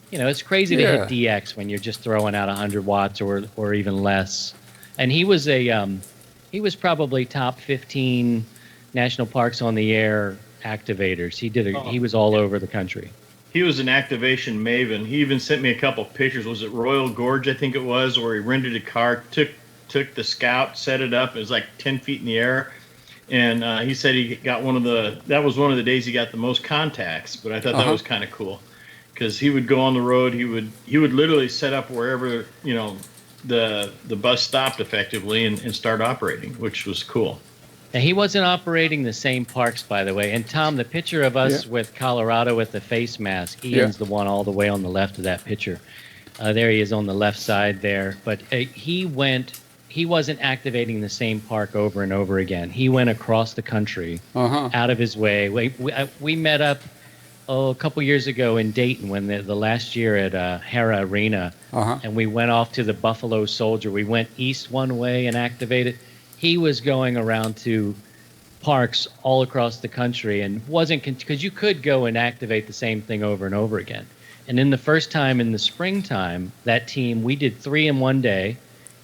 It's crazy to hit DX when you're just throwing out 100 watts or even less. And he was he was probably top 15 national parks on the air activators. He was all over the country. He was an activation maven. He even sent me a couple pictures. Was it Royal Gorge, I think it was, where he rented a car, took the Scout, set it up. It was like 10 feet in the air. And he said he got that was one of the days he got the most contacts. But I thought that was kind of cool because he would go on the road. He would literally set up wherever, the bus stopped effectively and start operating, which was cool. And he wasn't operating the same parks, by the way. And Tom, the picture of us with Colorado with the face mask, Ian's the one all the way on the left of that picture. There he is on the left side there. But he wasn't activating the same park over and over again. He went across the country out of his way. We met up a couple years ago in Dayton when the last year at Hara Arena, and we went off to the Buffalo Soldier. We went east one way and activated. He was going around to parks all across the country and wasn't, because you could go and activate the same thing over and over again. And in the first time in the springtime, that team, we did 3 in one day.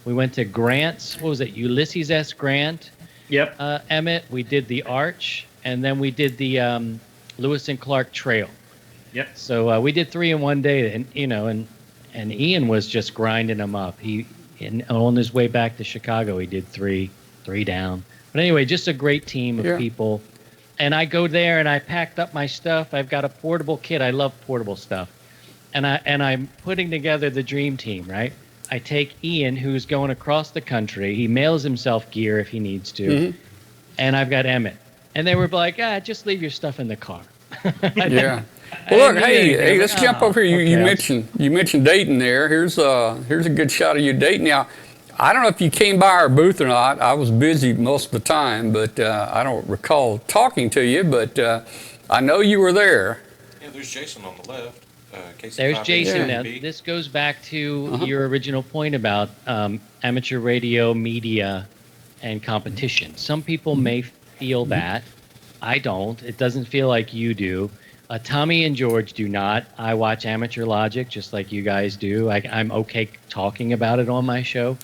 We went to Grant's, what was it, Ulysses S. Grant? Yep. Emmett. We did the Arch, and then we did the Lewis and Clark Trail. Yep. So we did 3 in one day, and Ian was just grinding them up. On his way back to Chicago, he did 3 down. But anyway, just a great team of people. And I go there and I packed up my stuff. I've got a portable kit. I love portable stuff. And I'm putting together the dream team, right? I take Ian, who's going across the country. He mails himself gear if he needs to. And I've got Emmett. And they were like, just leave your stuff in the car. Yeah. Well, look, hey, let's jump over here. You Okay. you mentioned Dayton there. Here's a good shot of you, Dayton. Now, I don't know if you came by our booth or not. I was busy most of the time, but I don't recall talking to you. But I know you were there. Yeah, there's Jason on the left. There's Jason. Now, KC5ABB. this goes back to Uh-huh. your original point about amateur radio, media, and competition. Some people may feel that. I don't. It doesn't feel like you do. Tommy and George do not. I watch Amateur Logic just like you guys do. I'm okay talking about it on my show.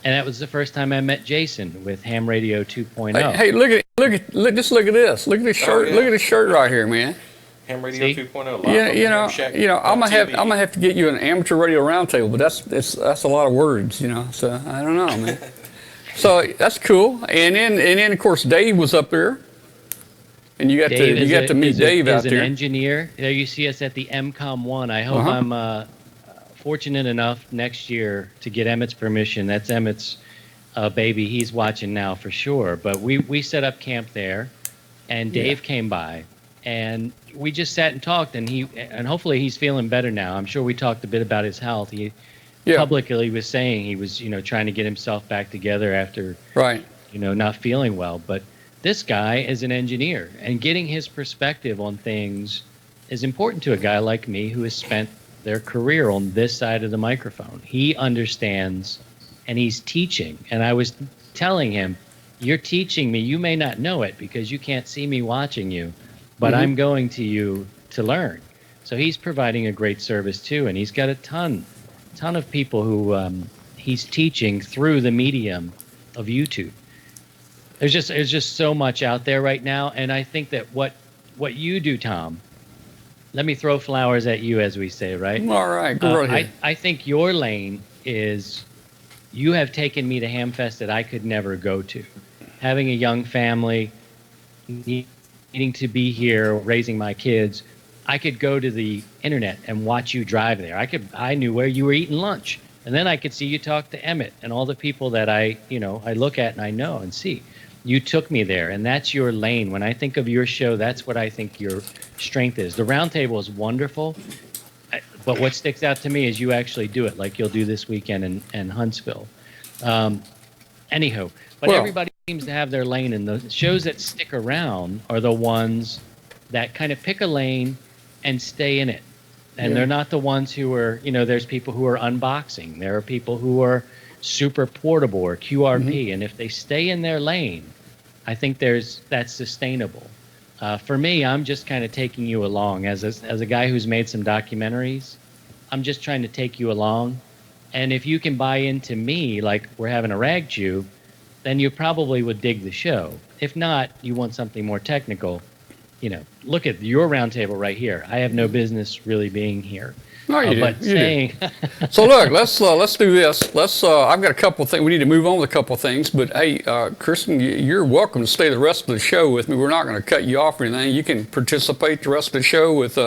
And that was the first time I met Jason with Ham Radio 2.0. Hey, just look at this. Look at this shirt. yeah. Look at this shirt right here, man. Ham Radio See? 2.0. Live Yeah, from the Ham Shack I'm TV. gonna have to get you an amateur radio roundtable, but that's a lot of words, So I don't know, man. So that's cool. And then of course Dave was up there, and you got to meet Dave out is there. an engineer. There you see us at the MCOM 1. I hope Uh-huh. I'm fortunate enough next year to get Emmett's permission. That's Emmett's baby. He's watching now for sure. But we set up camp there, and Dave came by, and we just sat and talked. And hopefully he's feeling better now. I'm sure we talked a bit about his health. He publicly was saying he was trying to get himself back together after Right. not feeling well. But this guy is an engineer, and getting his perspective on things is important to a guy like me who has spent their career on this side of the microphone. He understands, and he's teaching. And I was telling him, you're teaching me. You may not know it because you can't see me watching you, but I'm going to you to learn. So he's providing a great service too, and he's got a ton of people who he's teaching through the medium of YouTube. There's just so much out there right now, and I think that what you do, Tom. Let me throw flowers at you, as we say, right? All right, go right ahead. I think your lane is you have taken me to Hamfest that I could never go to. Having a young family, needing to be here, raising my kids, I could go to the internet and watch you drive there. I knew where you were eating lunch, and then I could see you talk to Emmett and all the people that I look at and I know and see. You took me there, and that's your lane. When I think of your show, that's what I think your strength is. The Roundtable is wonderful, but what sticks out to me is you actually do it, like you'll do this weekend in Huntsville. Anyhow, but everybody seems to have their lane, and the shows that stick around are the ones that kind of pick a lane and stay in it. And they're not the ones who are, there's people who are unboxing. There are people who are super portable or QRP, and if they stay in their lane, I think that's sustainable. For me, I'm just kind of taking you along as a guy who's made some documentaries. I'm just trying to take you along, and if you can buy into me, like we're having a rag chew, then you probably would dig the show. If not, you want something more technical. Look at your roundtable right here. I have no business really being here. No, you But do. You saying, do. So look, let's do this. I've got a couple of things. We need to move on with a couple of things. But hey, Kristen, you're welcome to stay the rest of the show with me. We're not going to cut you off or anything. You can participate the rest of the show with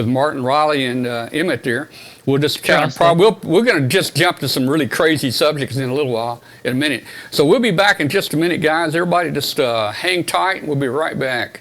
Martin, Riley, and Emmett there. We'll just kind of we're going to just jump to some really crazy subjects in a little while, in a minute. So we'll be back in just a minute, guys. Everybody just hang tight, and we'll be right back.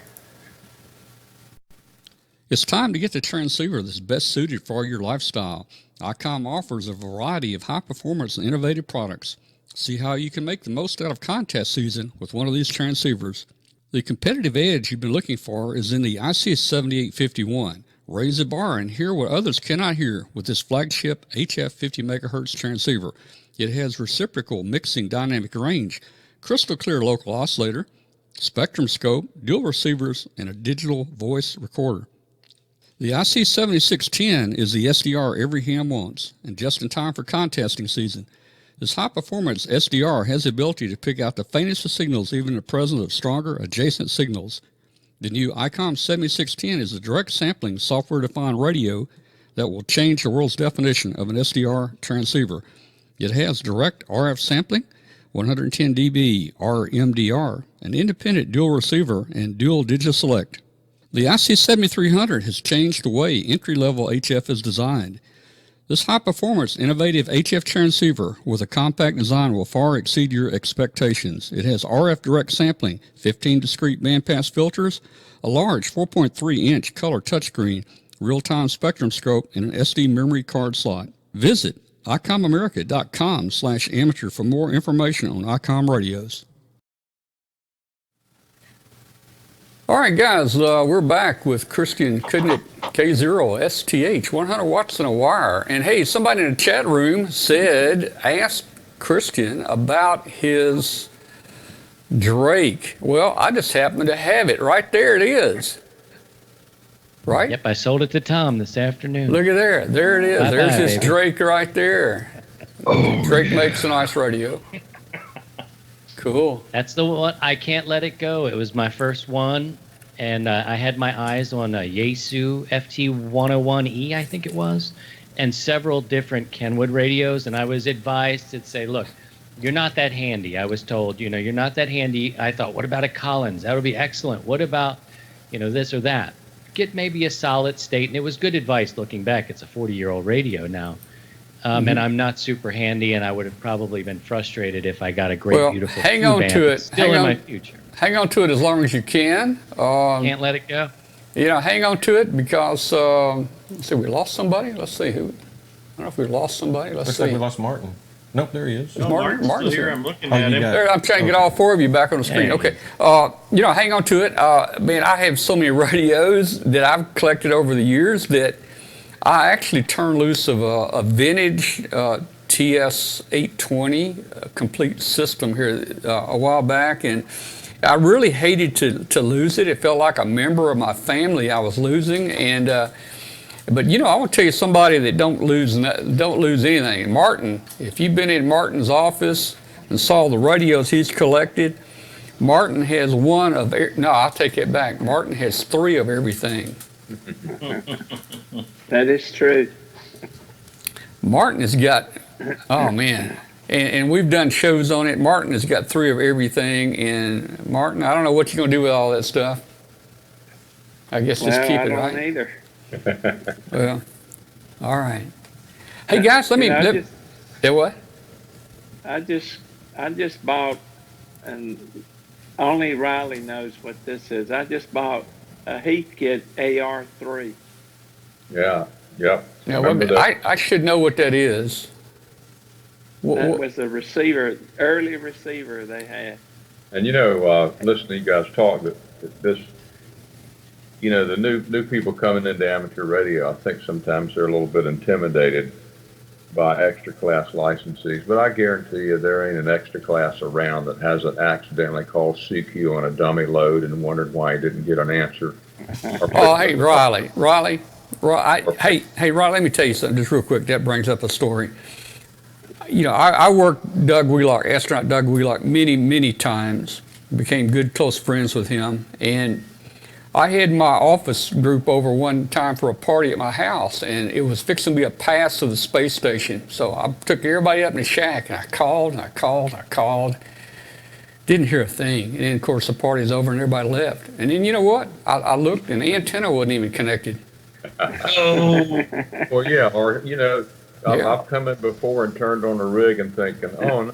It's time to get the transceiver that's best suited for your lifestyle. ICOM offers a variety of high-performance and innovative products. See how you can make the most out of contest season with one of these transceivers. The competitive edge you've been looking for is in the IC7851. Raise the bar and hear what others cannot hear with this flagship HF 50 MHz transceiver. It has reciprocal mixing dynamic range, crystal clear local oscillator, spectrum scope, dual receivers, and a digital voice recorder. The IC7610 is the SDR every ham wants, and just in time for contesting season. This high-performance SDR has the ability to pick out the faintest of signals even in the presence of stronger adjacent signals. The new ICOM 7610 is a direct sampling software-defined radio that will change the world's definition of an SDR transceiver. It has direct RF sampling, 110 dB RMDR, an independent dual receiver, and dual digital select. The IC7300 has changed the way entry-level HF is designed. This high-performance, innovative HF transceiver with a compact design will far exceed your expectations. It has RF direct sampling, 15 discrete bandpass filters, a large 4.3-inch color touchscreen, real-time spectrum scope, and an SD memory card slot. Visit icomamerica.com/amateur for more information on ICOM radios. All right, guys, we're back with Christian Kudnick, K0STH, 100 watts in a wire. And hey, somebody in the chat room asked Christian about his Drake. Well, I just happen to have it. Right there it is. Right? Yep, I sold it to Tom this afternoon. Look at there. There it is. Bye-bye, There's his baby. Drake right there. Drake makes a nice radio. Cool. That's the one. I can't let it go. It was my first one, and I had my eyes on a Yaesu FT101E, I think it was, and several different Kenwood radios, and I was advised to say, look, you're not that handy. I was told, you're not that handy. I thought, what about a Collins? That would be excellent. What about, this or that? Get maybe a solid state, and it was good advice looking back. It's a 40-year-old radio now. And I'm not super handy, and I would have probably been frustrated if I got a great, beautiful hang on two-band. to it. It's still in my future. Hang on to it as long as you can. Can't let it go. Hang on to it because, let's see, we lost somebody. Let's see who. I don't know if we lost somebody. Looks like we lost Martin. Nope, there he is. No, Martin's Martin's still here. here. I'm looking Oh, at you him. got- There, I'm trying to get all four of you back on the screen. Hey. Okay. Hang on to it. Man, I have so many radios that I've collected over the years that I actually turned loose of a vintage TS-820 complete system here a while back, and I really hated to lose it. It felt like a member of my family I was losing, and but I want to tell you somebody that don't lose anything. Martin, if you've been in Martin's office and saw the radios he's collected, Martin has I'll take it back. Martin has 3 of everything. That is true. Martin has got, oh man, and we've done shows on it. Martin has got 3 of everything, and Martin, I don't know what you're gonna do with all that stuff. I guess just keep I it, don't right? either. Well, all right. Hey guys, let me. What? I just bought, and only Riley knows what this is. I just bought a Heathkit AR3. Yeah, yep. Now, Remember that? I should know what that is. That was the receiver, early receiver they had. And listen to you guys talk, that this, the new people coming into amateur radio, I think sometimes they're a little bit intimidated by extra class licensees, but I guarantee you there ain't an extra class around that hasn't accidentally called CQ on a dummy load and wondered why he didn't get an answer. Oh, hey, Riley, hey, Riley, let me tell you something just real quick. That brings up a story. I worked Doug Wheelock, astronaut Doug Wheelock, many, many times. Became good, close friends with him. And I had my office group over one time for a party at my house, and it was fixing to be a pass to the space station. So I took everybody up in the shack, and I called. Didn't hear a thing. And then, of course, the party's over, and everybody left. And then, you know what? I looked, and the antenna wasn't even connected. Well, yeah, or, Yeah. I've come in before and turned on the rig and thinking, oh no,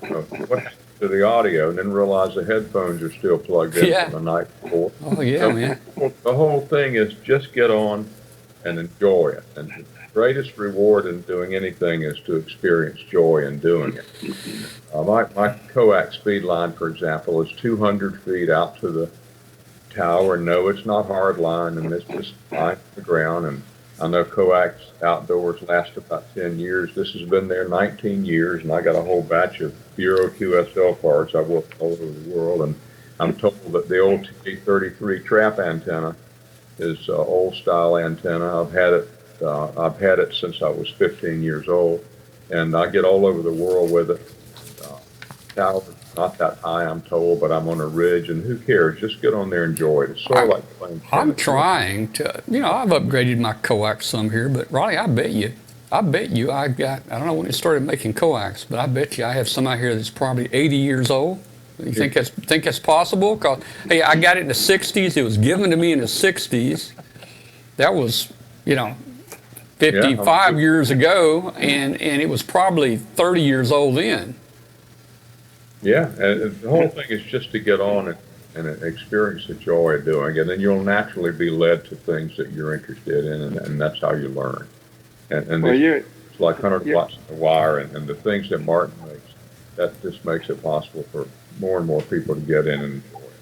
what's to the audio, and then realize the headphones are still plugged in Yeah. from the night before. Oh, yeah, man. The whole thing is just get on and enjoy it. And the greatest reward in doing anything is to experience joy in doing it. My coax speed line, for example, is 200 feet out to the tower. No, it's not hard line, and it's just line to the ground. And I know coax outdoors last about 10 years. This has been there 19 years, and I got a whole batch of Bureau QSL parts. I've worked all over the world, and I'm told that the old T33 trap antenna is old style antenna. I've had it since I was 15 years old, and I get all over the world with it. Tower's not that high, I'm told, but I'm on a ridge, and who cares? Just get on there and enjoy it. It's sort of like playing I'm tennis. trying to, I've upgraded my coax some here, but Ronnie, I bet you I've got, I don't know when it started making coax, but I bet you I have some out here that's probably 80 years old. You think that's possible? 'Cause, hey, I got it in the 60s. It was given to me in the 60s. That was, 55 years ago, and it was probably 30 years old then. Yeah, and the whole thing is just to get on and experience the joy of doing it, and then you'll naturally be led to things that you're interested in, and that's how you learn. And Well, it's like 100 watts in the wire, and the things that Martin makes, that just makes it possible for more and more people to get in and enjoy it.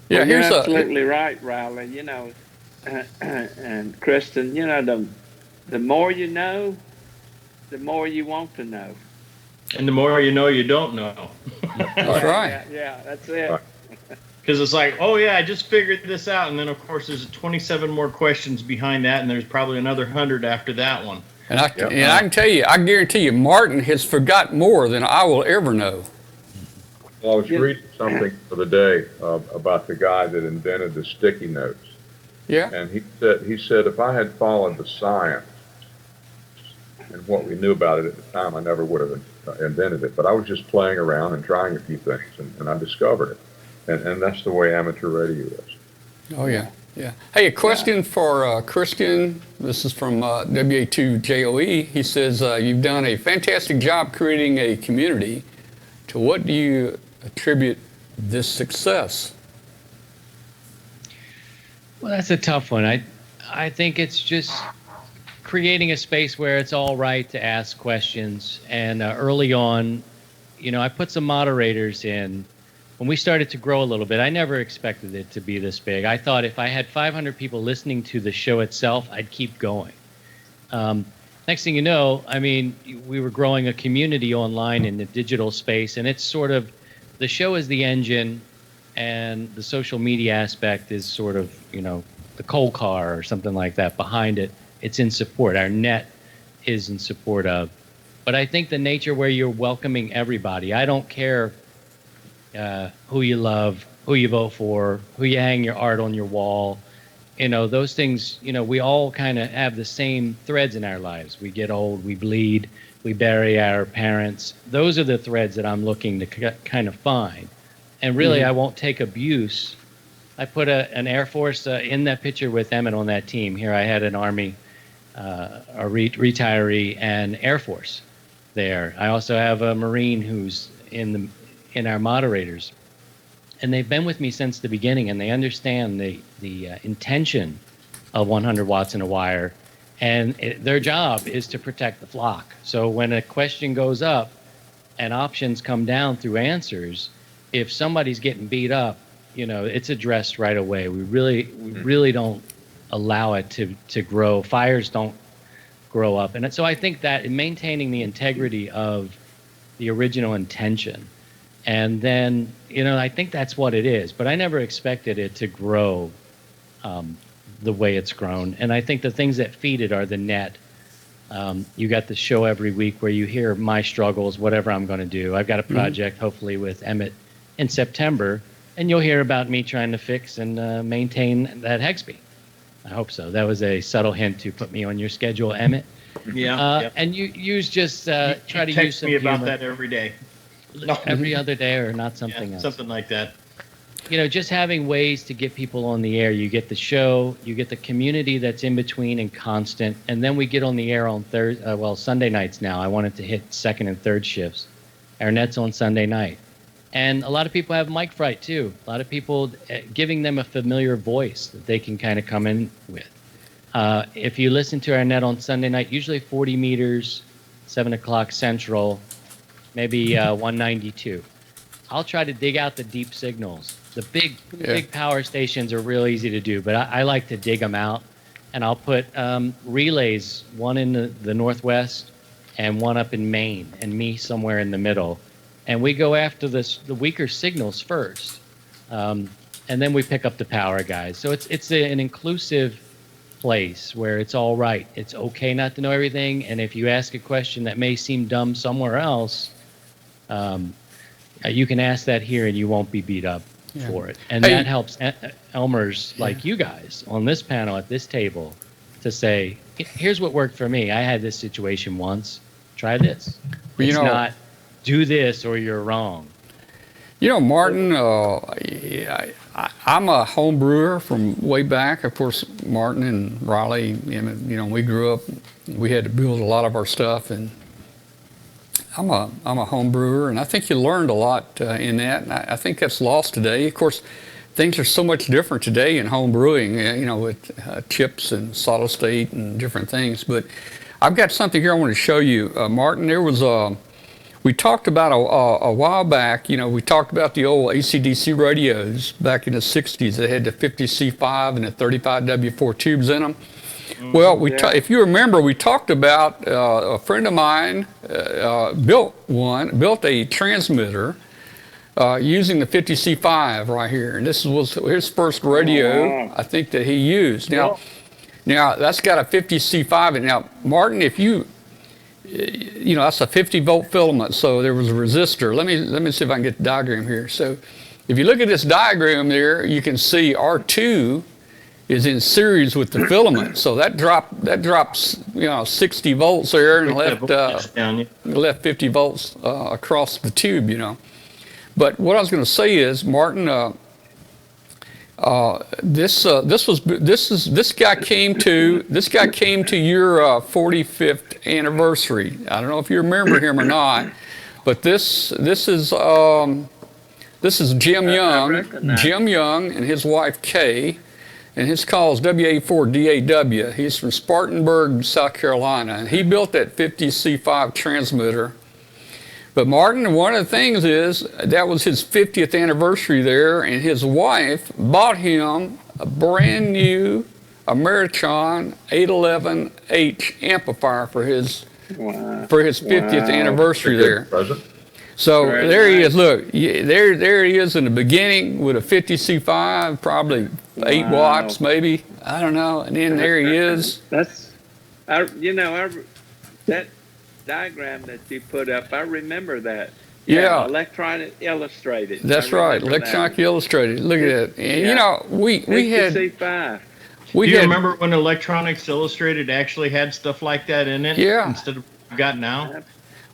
Yeah, well, you're here's absolutely right, Riley. You know, and Kristen, you know, the more you know, the more you want to know. And the more you know, you don't know. That's right. Yeah, that's it. Right. Because it's like, oh yeah, I just figured this out, and then of course there's 27 more questions behind that, and there's probably another 100 after that one. And I can tell you, I guarantee you, Martin has forgotten more than I will ever know. Well, I was reading something the other day about the guy that invented the sticky notes, Yeah. and he said if I had followed the science and what we knew about it at the time, I never would have invented it. But I was just playing around and trying a few things, and I discovered it. And that's the way amateur radio is. Oh, yeah. Yeah. Hey, a question for Christian. This is from WA2JOE. He says, you've done a fantastic job creating a community. To what do you attribute this success? Well, that's a tough one. I think it's just creating a space where it's all right to ask questions. And early on, you know, I put some moderators in. When we started to grow a little bit, I never expected it to be this big. I thought if I had 500 people listening to the show itself, I'd keep going. Next thing you know, I mean, we were growing a community online in the digital space, and it's sort of, the show is the engine, and the social media aspect is sort of, you know, the coal car or something like that behind it. It's in support. Our net is in support of. But I think the nature where you're welcoming everybody, I don't care who you love, who you vote for, who you hang your art on your wall. You know, those things, you know, we all kind of have the same threads in our lives. We get old, we bleed, we bury our parents. Those are the threads that I'm looking to kind of find. And really, I won't take abuse. I put an Air Force in that picture with Emmett on that team. Here I had an Army, retiree, and Air Force there. I also have a Marine who's in our moderators, and they've been with me since the beginning, and they understand the intention of 100 watts in a wire, and their job is to protect the flock. So when a question goes up and options come down through answers, if somebody's getting beat up, you know, it's addressed right away. We really don't allow it to grow. Fires don't grow up, and so I think that in maintaining the integrity of the original intention. And then, you know, I think that's what it is. But I never expected it to grow the way it's grown. And I think the things that feed it are the net. You got the show every week where you hear my struggles, whatever I'm going to do. I've got a project, hopefully, with Emmett in September. And you'll hear about me trying to fix and maintain that Hexby. I hope so. That was a subtle hint to put me on your schedule, Emmett. Yeah. And you try to use text some me about humor. that every day. Every other day or not something Yeah, else. something like that. You know, just having ways to get people on the air. You get the show, you get the community that's in between and constant, and then we get on the air on Sunday nights now. I wanted to hit second and third shifts. Our net's on Sunday night. And a lot of people have mic fright too. A lot of people giving them a familiar voice that they can kind of come in with. If you listen to our net on Sunday night, usually 40 meters, 7 o'clock Central, maybe 192. I'll try to dig out the deep signals. The big power stations are real easy to do, but I like to dig them out. And I'll put relays, one in the Northwest and one up in Maine, and me somewhere in the middle. And we go after the weaker signals first. And then we pick up the power guys. So it's an inclusive place where it's all right. It's okay not to know everything. And if you ask a question that may seem dumb somewhere else, you can ask that here and you won't be beat up for it. And that helps Elmers like you guys on this panel at this table to say, here's what worked for me. I had this situation once. Try this. Well, it's not do this or you're wrong. You know, Martin, I'm a home brewer from way back. Of course, Martin and Raleigh, you know, we grew up We had to build a lot of our stuff, and I'm a home brewer, and I think you learned a lot in that, and I think that's lost today. Of course, things are so much different today in home brewing, with chips and solid state and different things. But I've got something here I want to show you, Martin. There was we talked about a while back. We talked about the old AC/DC radios back in the '60s that had the 50C5 and the 35W4 tubes in them. Well, if you remember, we talked about a friend of mine built a transmitter using the 50C5 right here, and this was his first radio, I think, that he used. Now that's got a 50C5, and now, Martin, if that's a 50-volt filament, so there was a resistor. Let me see if I can get the diagram here. So, if you look at this diagram there, you can see R2 is in series with the filament, so that drops 60 volts there and left 50 volts across the tube. But what I was going to say is, Martin, this guy came to your 45th anniversary. I don't know if you remember him or not, but this is Jim Young and his wife Kay. And his call is WA4DAW. He's from Spartanburg, South Carolina, and he built that 50C5 transmitter. But Martin, one of the things is that was his 50th anniversary there, and his wife bought him a brand new Ameritron 811H amplifier for his 50th anniversary there. So there he is. Look, there he is in the beginning with a 50C5, probably 8 watts, maybe. I don't know. And then there he is. That diagram that you put up, I remember that. Yeah. Electronic Illustrated. That's right. Electronic Illustrated. Look at that. And we had. C5. Do you remember when Electronics Illustrated actually had stuff like that in it? Yeah. Instead of what we've got now?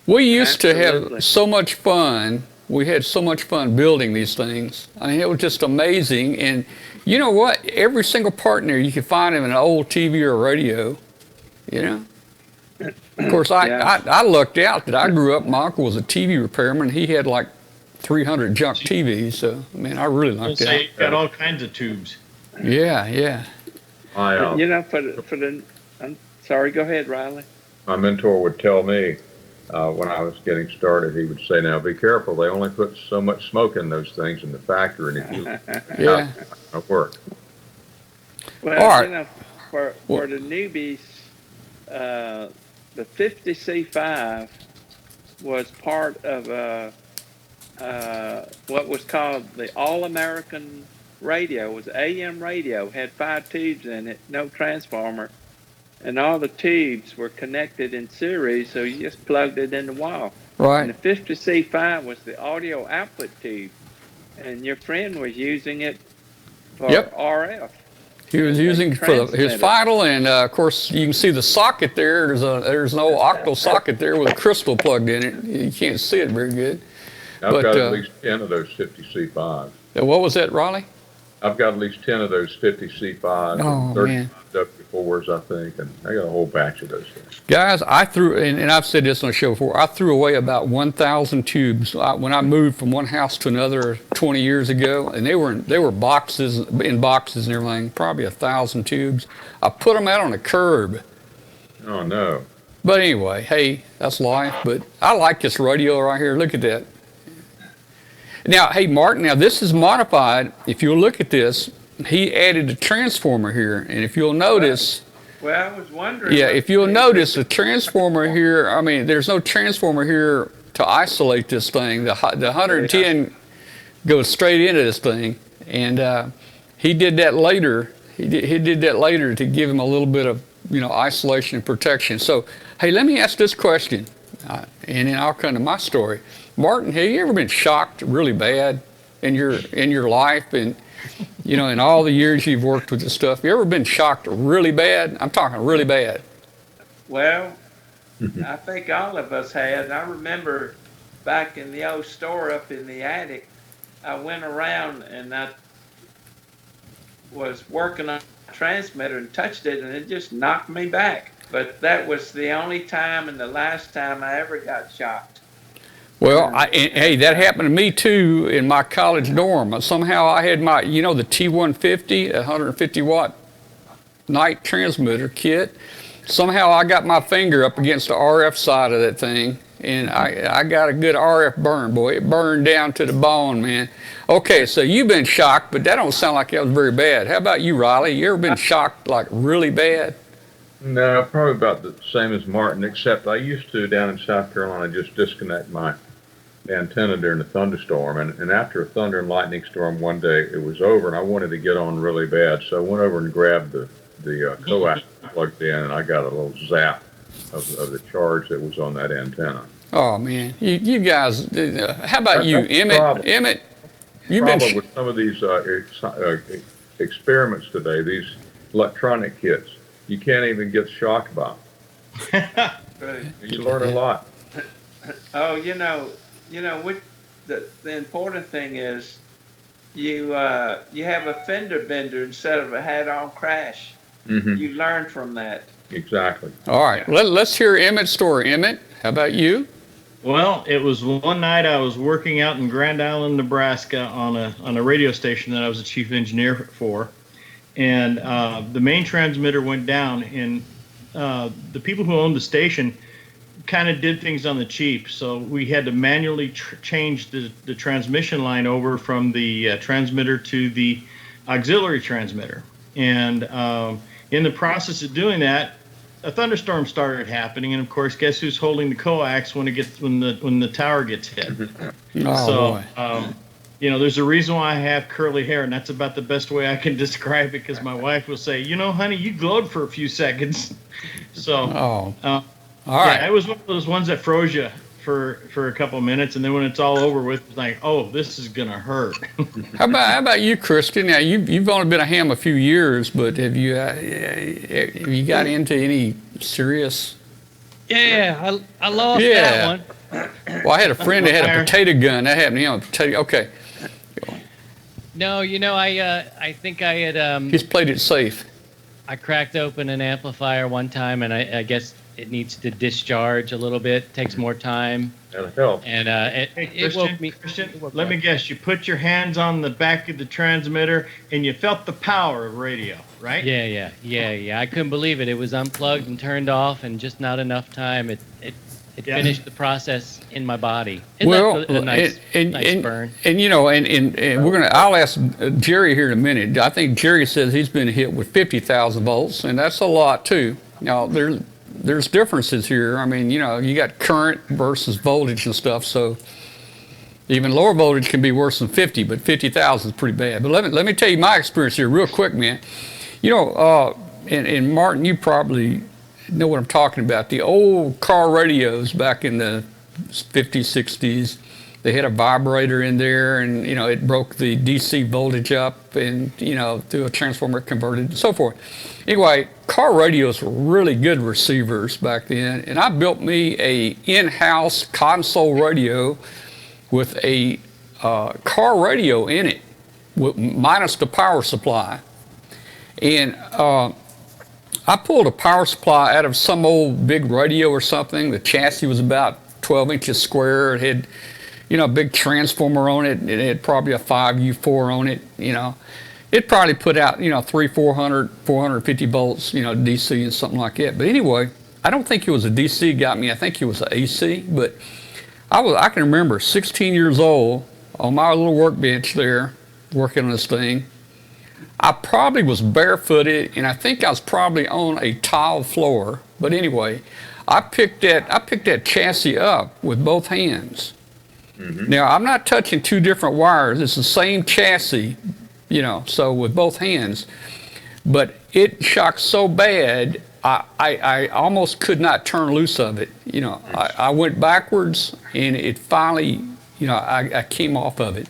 We used to have so much fun. We had so much fun building these things. I mean, it was just amazing. And you know what? Every single part in there, you can find in an old TV or radio. Of course, I lucked out that I grew up. My uncle was a TV repairman. He had like 300 junk TVs. So, man, I really lucked out. You got all kinds of tubes. Yeah. I'm sorry, go ahead, Riley. My mentor would tell me when I was getting started, he would say, "Now be careful. They only put so much smoke in those things in the factory, and if you it'll work." Well, all right. For the newbies, the 50C5 was part of what was called the All-American radio. It was AM radio, had 5 tubes in it, no transformer. And all the tubes were connected in series, so you just plugged it in the wall. Right. And the 50C5 was the audio output tube, and your friend was using it for RF. He was using for his final, and of course you can see the socket there. There's an old octal socket there with a crystal plugged in it. You can't see it very good. I've got at least 10 of those 50C5s. What was that, Riley? I've got at least 10 of those 50C5s and 30 W4s, I think, and I got a whole batch of those things. Guys, I threw, and I've said this on the show before, I threw away about 1,000 tubes when I moved from one house to another 20 years ago, and they were boxes and everything, probably 1,000 tubes. I put them out on the curb. Oh, no. But anyway, hey, that's life. But I like this radio right here. Look at that. Now, hey, Martin, this is modified. If you'll look at this, he added a transformer here. And if you'll notice... Well, I was wondering... Yeah, if you'll notice, the transformer here, I mean, there's no transformer here to isolate this thing. The 110 goes straight into this thing. And he did that later. He did that later to give him a little bit of, isolation and protection. So, hey, let me ask this question, and then I'll come to my story. Martin, have you ever been shocked really bad in your life, and in all the years you've worked with this stuff? Have you ever been shocked really bad? I'm talking really bad. Well, I think all of us had. I remember back in the old store up in the attic, I went around and I was working on a transmitter and touched it, and it just knocked me back. but that was the only time and the last time I ever got shocked. Well, hey, that happened to me too in my college dorm. Somehow I had my, the T150, 150 watt night transmitter kit. Somehow I got my finger up against the RF side of that thing, and I got a good RF burn, boy. It burned down to the bone, man. Okay, so you've been shocked, but that don't sound like that was very bad. How about you, Riley? You ever been shocked like really bad? No, probably about the same as Martin, except I used to, down in South Carolina, just disconnect my antenna during a thunderstorm. And after a thunder and lightning storm one day, it was over, and I wanted to get on really bad. So I went over and grabbed the coax plugged in, and I got a little zap of the charge that was on that antenna. Oh, man. You guys, how about you, Emmett? Emmett, you've been... problem with some of these experiments today, these electronic kits, you can't even get shocked by them. You learn a lot. Oh, what the important thing is you have a fender bender instead of a head-on crash. Mm-hmm. You learn from that. Exactly. All right, let's hear Emmett's story. Emmett, how about you? Well, it was one night I was working out in Grand Island, Nebraska on a radio station that I was the chief engineer for. And the main transmitter went down, and the people who owned the station kind of did things on the cheap. So we had to manually change the transmission line over from the transmitter to the auxiliary transmitter. And in the process of doing that, a thunderstorm started happening, and of course, guess who's holding the coax when the tower gets hit? Oh, so, there's a reason why I have curly hair, and that's about the best way I can describe it. Because my wife will say, "Honey, you glowed for a few seconds." So, all right. Yeah, it was one of those ones that froze you for a couple of minutes, and then when it's all over with, it's like, "Oh, this is gonna hurt." How about you, Kristen? Now you've only been a ham a few years, but have you got into any serious? Yeah, I lost that one. Well, I had a friend that had a potato gun. That happened to him. Okay. No, I think I had He's played it safe. I cracked open an amplifier one time, and I guess it needs to discharge a little bit. Takes more time. That'll help. And it woke me. Christian, let me guess. You put your hands on the back of the transmitter, and you felt the power of radio, right? Yeah. I couldn't believe it. It was unplugged and turned off, and just not enough time. It finished the process in my body. Isn't that a nice burn? And we're gonna. I'll ask Jerry here in a minute. I think Jerry says he's been hit with 50,000 volts, and that's a lot too. Now there's differences here. I mean, you got current versus voltage and stuff. So even lower voltage can be worse than 50, but 50,000 is pretty bad. But let me tell you my experience here real quick, man. And Martin, you probably know what I'm talking about. The old car radios back in the 50s, 60s, they had a vibrator in there, and it broke the DC voltage up, and through a transformer converted and so forth. Anyway, car radios were really good receivers back then, and I built me a in-house console radio with a car radio in it, minus the power supply. And I pulled a power supply out of some old big radio or something. The chassis was about 12 inches square. It had, a big transformer on it. It had probably a 5U4 on it, It probably put out, 400, 450 volts, DC and something like that. But anyway, I don't think it was a DC got me. I think it was an AC. But I can remember 16 years old on my little workbench there working on this thing. I probably was barefooted, and I think I was probably on a tile floor. But anyway, I picked that chassis up with both hands. Mm-hmm. Now, I'm not touching two different wires. It's the same chassis, so with both hands. But it shocked so bad, I almost could not turn loose of it. I went backwards, and it finally, I came off of it.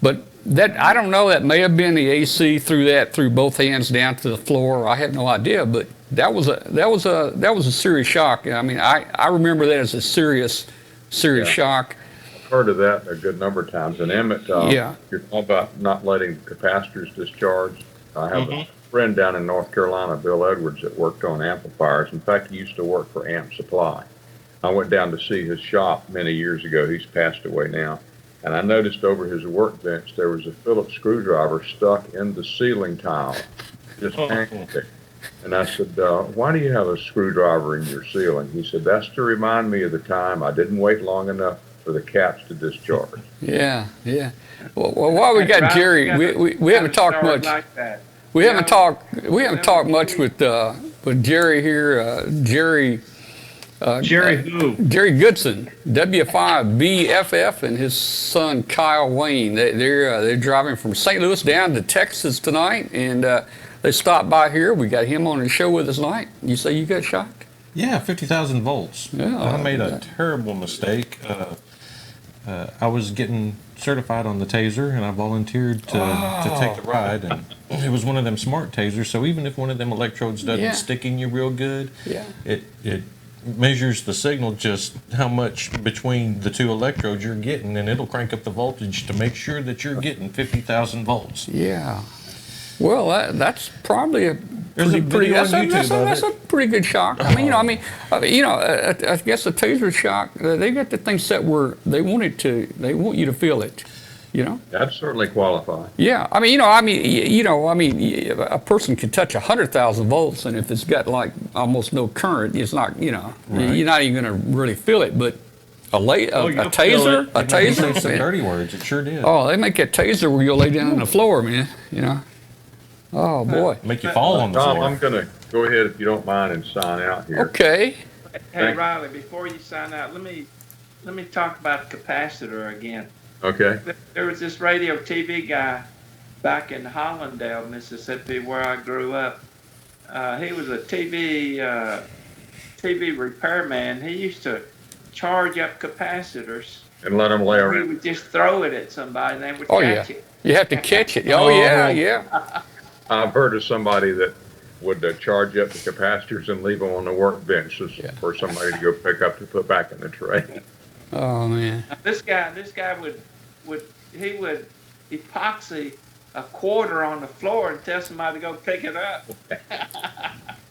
But that, I don't know, that may have been the AC through both hands down to the floor. I have no idea, but that was a serious shock. I mean, I remember that as a serious shock. I've heard of that a good number of times. And Emmett, you're talking about not letting capacitors discharge. I have friend down in North Carolina, Bill Edwards, that worked on amplifiers. In fact, he used to work for Amp Supply. I went down to see his shop many years ago. He's passed away now. And I noticed over his workbench there was a Phillips screwdriver stuck in the ceiling tile, just hanging there. And I said, why do you have a screwdriver in your ceiling? He said, that's to remind me of the time I didn't wait long enough for the caps to discharge. Yeah, yeah. Well, while we got Jerry, we haven't talked much. Like that. We haven't talked much with Jerry here. Jerry Jerry Jerry Goodson, W5BFF, and his son Kyle Wayne. They're driving from St. Louis down to Texas tonight, and they stopped by here. We got him on the show with us tonight. You say you got shocked? Yeah, 50,000 volts. Yeah, I made a terrible mistake. I was getting certified on the taser, and I volunteered to take the ride, and it was one of them smart tasers. So even if one of them electrodes doesn't stick in you real good, it measures the signal, just how much between the two electrodes you're getting, and it'll crank up the voltage to make sure that you're getting 50,000 volts. Yeah. Well, that's probably a There's a pretty. video on YouTube That's a pretty good shock. I mean, I guess a taser shock. They got the thing set where they want you to feel it. You know. That'd certainly qualify. Yeah, I mean, a person can touch 100,000 volts, and if it's got like almost no current, it's not. Right. You're not even going to really feel it. But a taser, Some dirty words. It sure did. oh, they make a taser where you'll lay down on the floor, man. Oh boy. Make you fall on the Tom, floor. I'm going to go ahead, if you don't mind, and sign out here. Okay. Hey, Riley, before you sign out, let me talk about capacitor again. Okay. There was this radio TV guy back in Hollandale, Mississippi, where I grew up. He was a TV repairman. He used to charge up capacitors. And let them lay He around. would just throw it at somebody, and they would Oh, catch yeah. it. You have to catch it. Oh yeah. I've heard of somebody that would charge up the capacitors and leave them on the workbenches for somebody to go pick up to put back in the tray. Oh man. This guy would epoxy a quarter on the floor and tell somebody to go pick it up.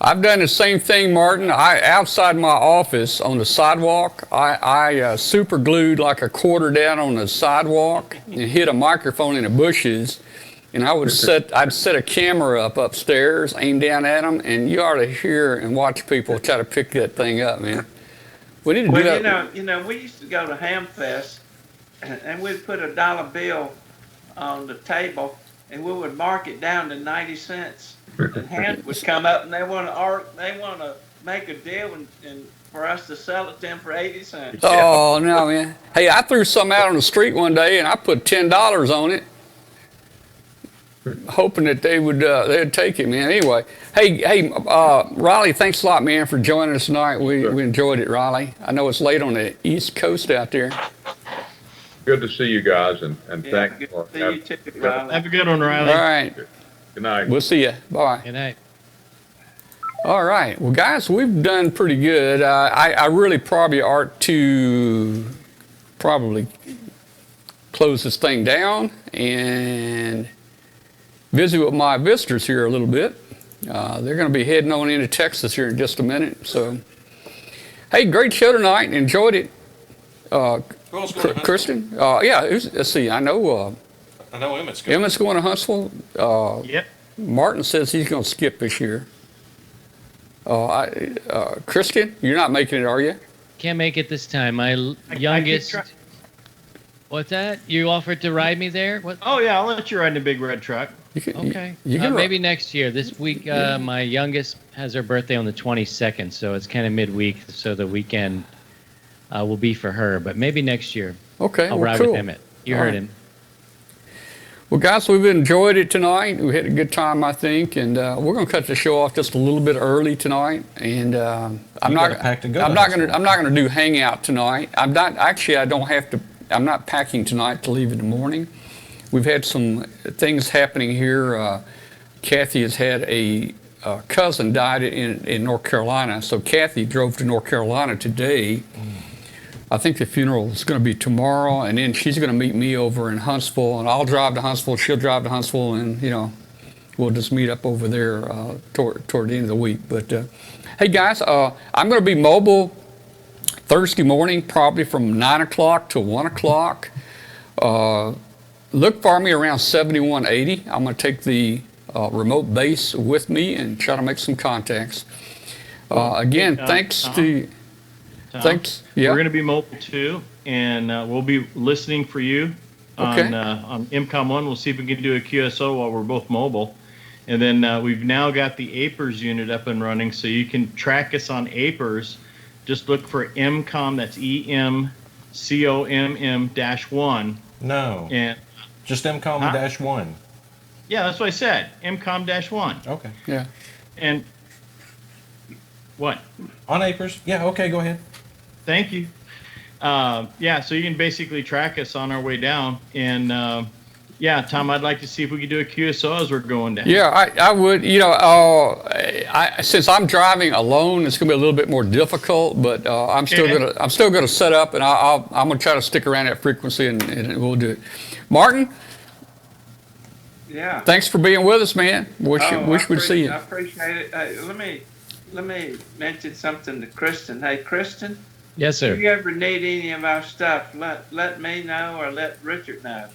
I've done the same thing, Martin. Outside my office on the sidewalk, I super glued like a quarter down on the sidewalk and hit a microphone in the bushes, and I'd set a camera up upstairs, aim down at them, and you ought to hear and watch people try to pick that thing up, man. We need to do that. We used to go to Hamfest, and we'd put a dollar bill on the table, and we would mark it down to 90 cents. And Ham would come up, and they want to make a deal and for us to sell it to them for 80 cents. Oh no, man! Hey, I threw some out on the street one day, and I put $10 on it, hoping that they'd take it, man. Anyway, hey, Riley, thanks a lot, man, for joining us tonight. We enjoyed it, Riley. I know it's late on the East Coast out there. Good to see you guys, and Yeah, thanks good for to see you too, Riley. Have a good one, Riley. All right, Good night. we'll see you. Bye. Good night. All right. Well, guys, we've done pretty good. I really probably ought to close this thing down and visit with my visitors here a little bit. They're going to be heading on into Texas here in just a minute. So, hey, great show tonight. Enjoyed it. Who else going to Huntsville? Kristen? Yeah, let's see. I know I know Emmett's going. Emmett's going to Huntsville. Yep. Martin says he's going to skip this year. Christian, you're not making it, are you? Can't make it this time. My I youngest. keep try- What's that? You offered to ride me there? What? Oh yeah, I'll let you ride in the big red truck. You can, Okay. You can Maybe next year. This week, my youngest has her birthday on the 22nd, so it's kind of midweek. So the weekend will be for her. But maybe next year Okay. I'll well, ride cool. with Emmett. You All heard right. him. Well, guys, we've enjoyed it tonight. We had a good time, I think, and we're going to cut the show off just a little bit early tonight. And I'm not going to do hangout tonight. I'm not actually. I don't have to. I'm not packing tonight to leave in the morning. We've had some things happening here. Kathy has had a cousin died in North Carolina, so Kathy drove to North Carolina today. I think the funeral is going to be tomorrow, and then she's going to meet me over in Huntsville, and I'll drive to Huntsville, she'll drive to Huntsville, and, we'll just meet up over there toward the end of the week. But hey, guys, I'm going to be mobile Thursday morning, probably from 9 o'clock to 1 o'clock. Look for me around 7180. I'm going to take the remote base with me and try to make some contacts. Again, thanks to... Tom, Thanks. Yeah. We're going to be mobile too, and we'll be listening for you on IMCOM 1. We'll see if we can do a QSO while we're both mobile. And then we've now got the APERS unit up and running, so you can track us on APERS. Just look for MCOM, that's EMCOMM-1. No. And Just MCOM-1. yeah, that's what I said, MCOM-1. Okay. Yeah. And what? On APERS? Yeah, okay, go ahead. Thank you. Yeah, so you can basically track us on our way down. And yeah, Tom, I'd like to see if we could do a QSO as we're going down. Yeah, I would. Since I'm driving alone, it's going to be a little bit more difficult. But I'm still gonna set up, and I'm going to try to stick around that frequency, and we'll do it. Martin, Yeah. thanks for being with us, man. Wish we'd see you. I appreciate it. Let me mention something to Kristen. Hey, Kristen, Yes, sir. if you ever need any of our stuff, let me know or let Richard know.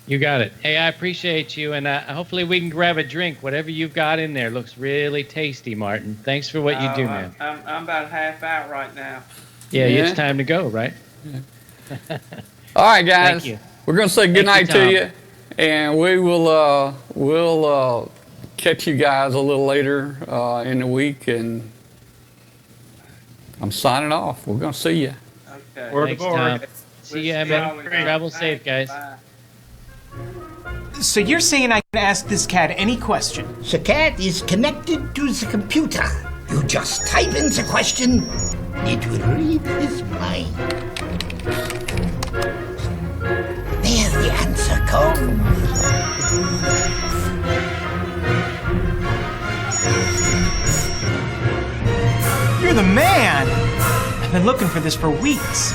You got it. Hey, I appreciate you, and hopefully we can grab a drink. Whatever you've got in there looks really tasty, Martin. Thanks for what you do, man. I'm about half out right now. Yeah, Yeah. it's time to go, right? All right, guys. Thank you. We're going to say good night Tom. to you, and we will we'll catch you guys a little later in the week. And I'm signing off. We're going to see you. Okay. Or Thanks, aboard. Tom. See you, man. Travel safe, guys. Bye. So you're saying I can ask this cat any question? The cat is connected to the computer. You just type in the question, it will read his mind. There the answer comes. You're the man! I've been looking for this for weeks.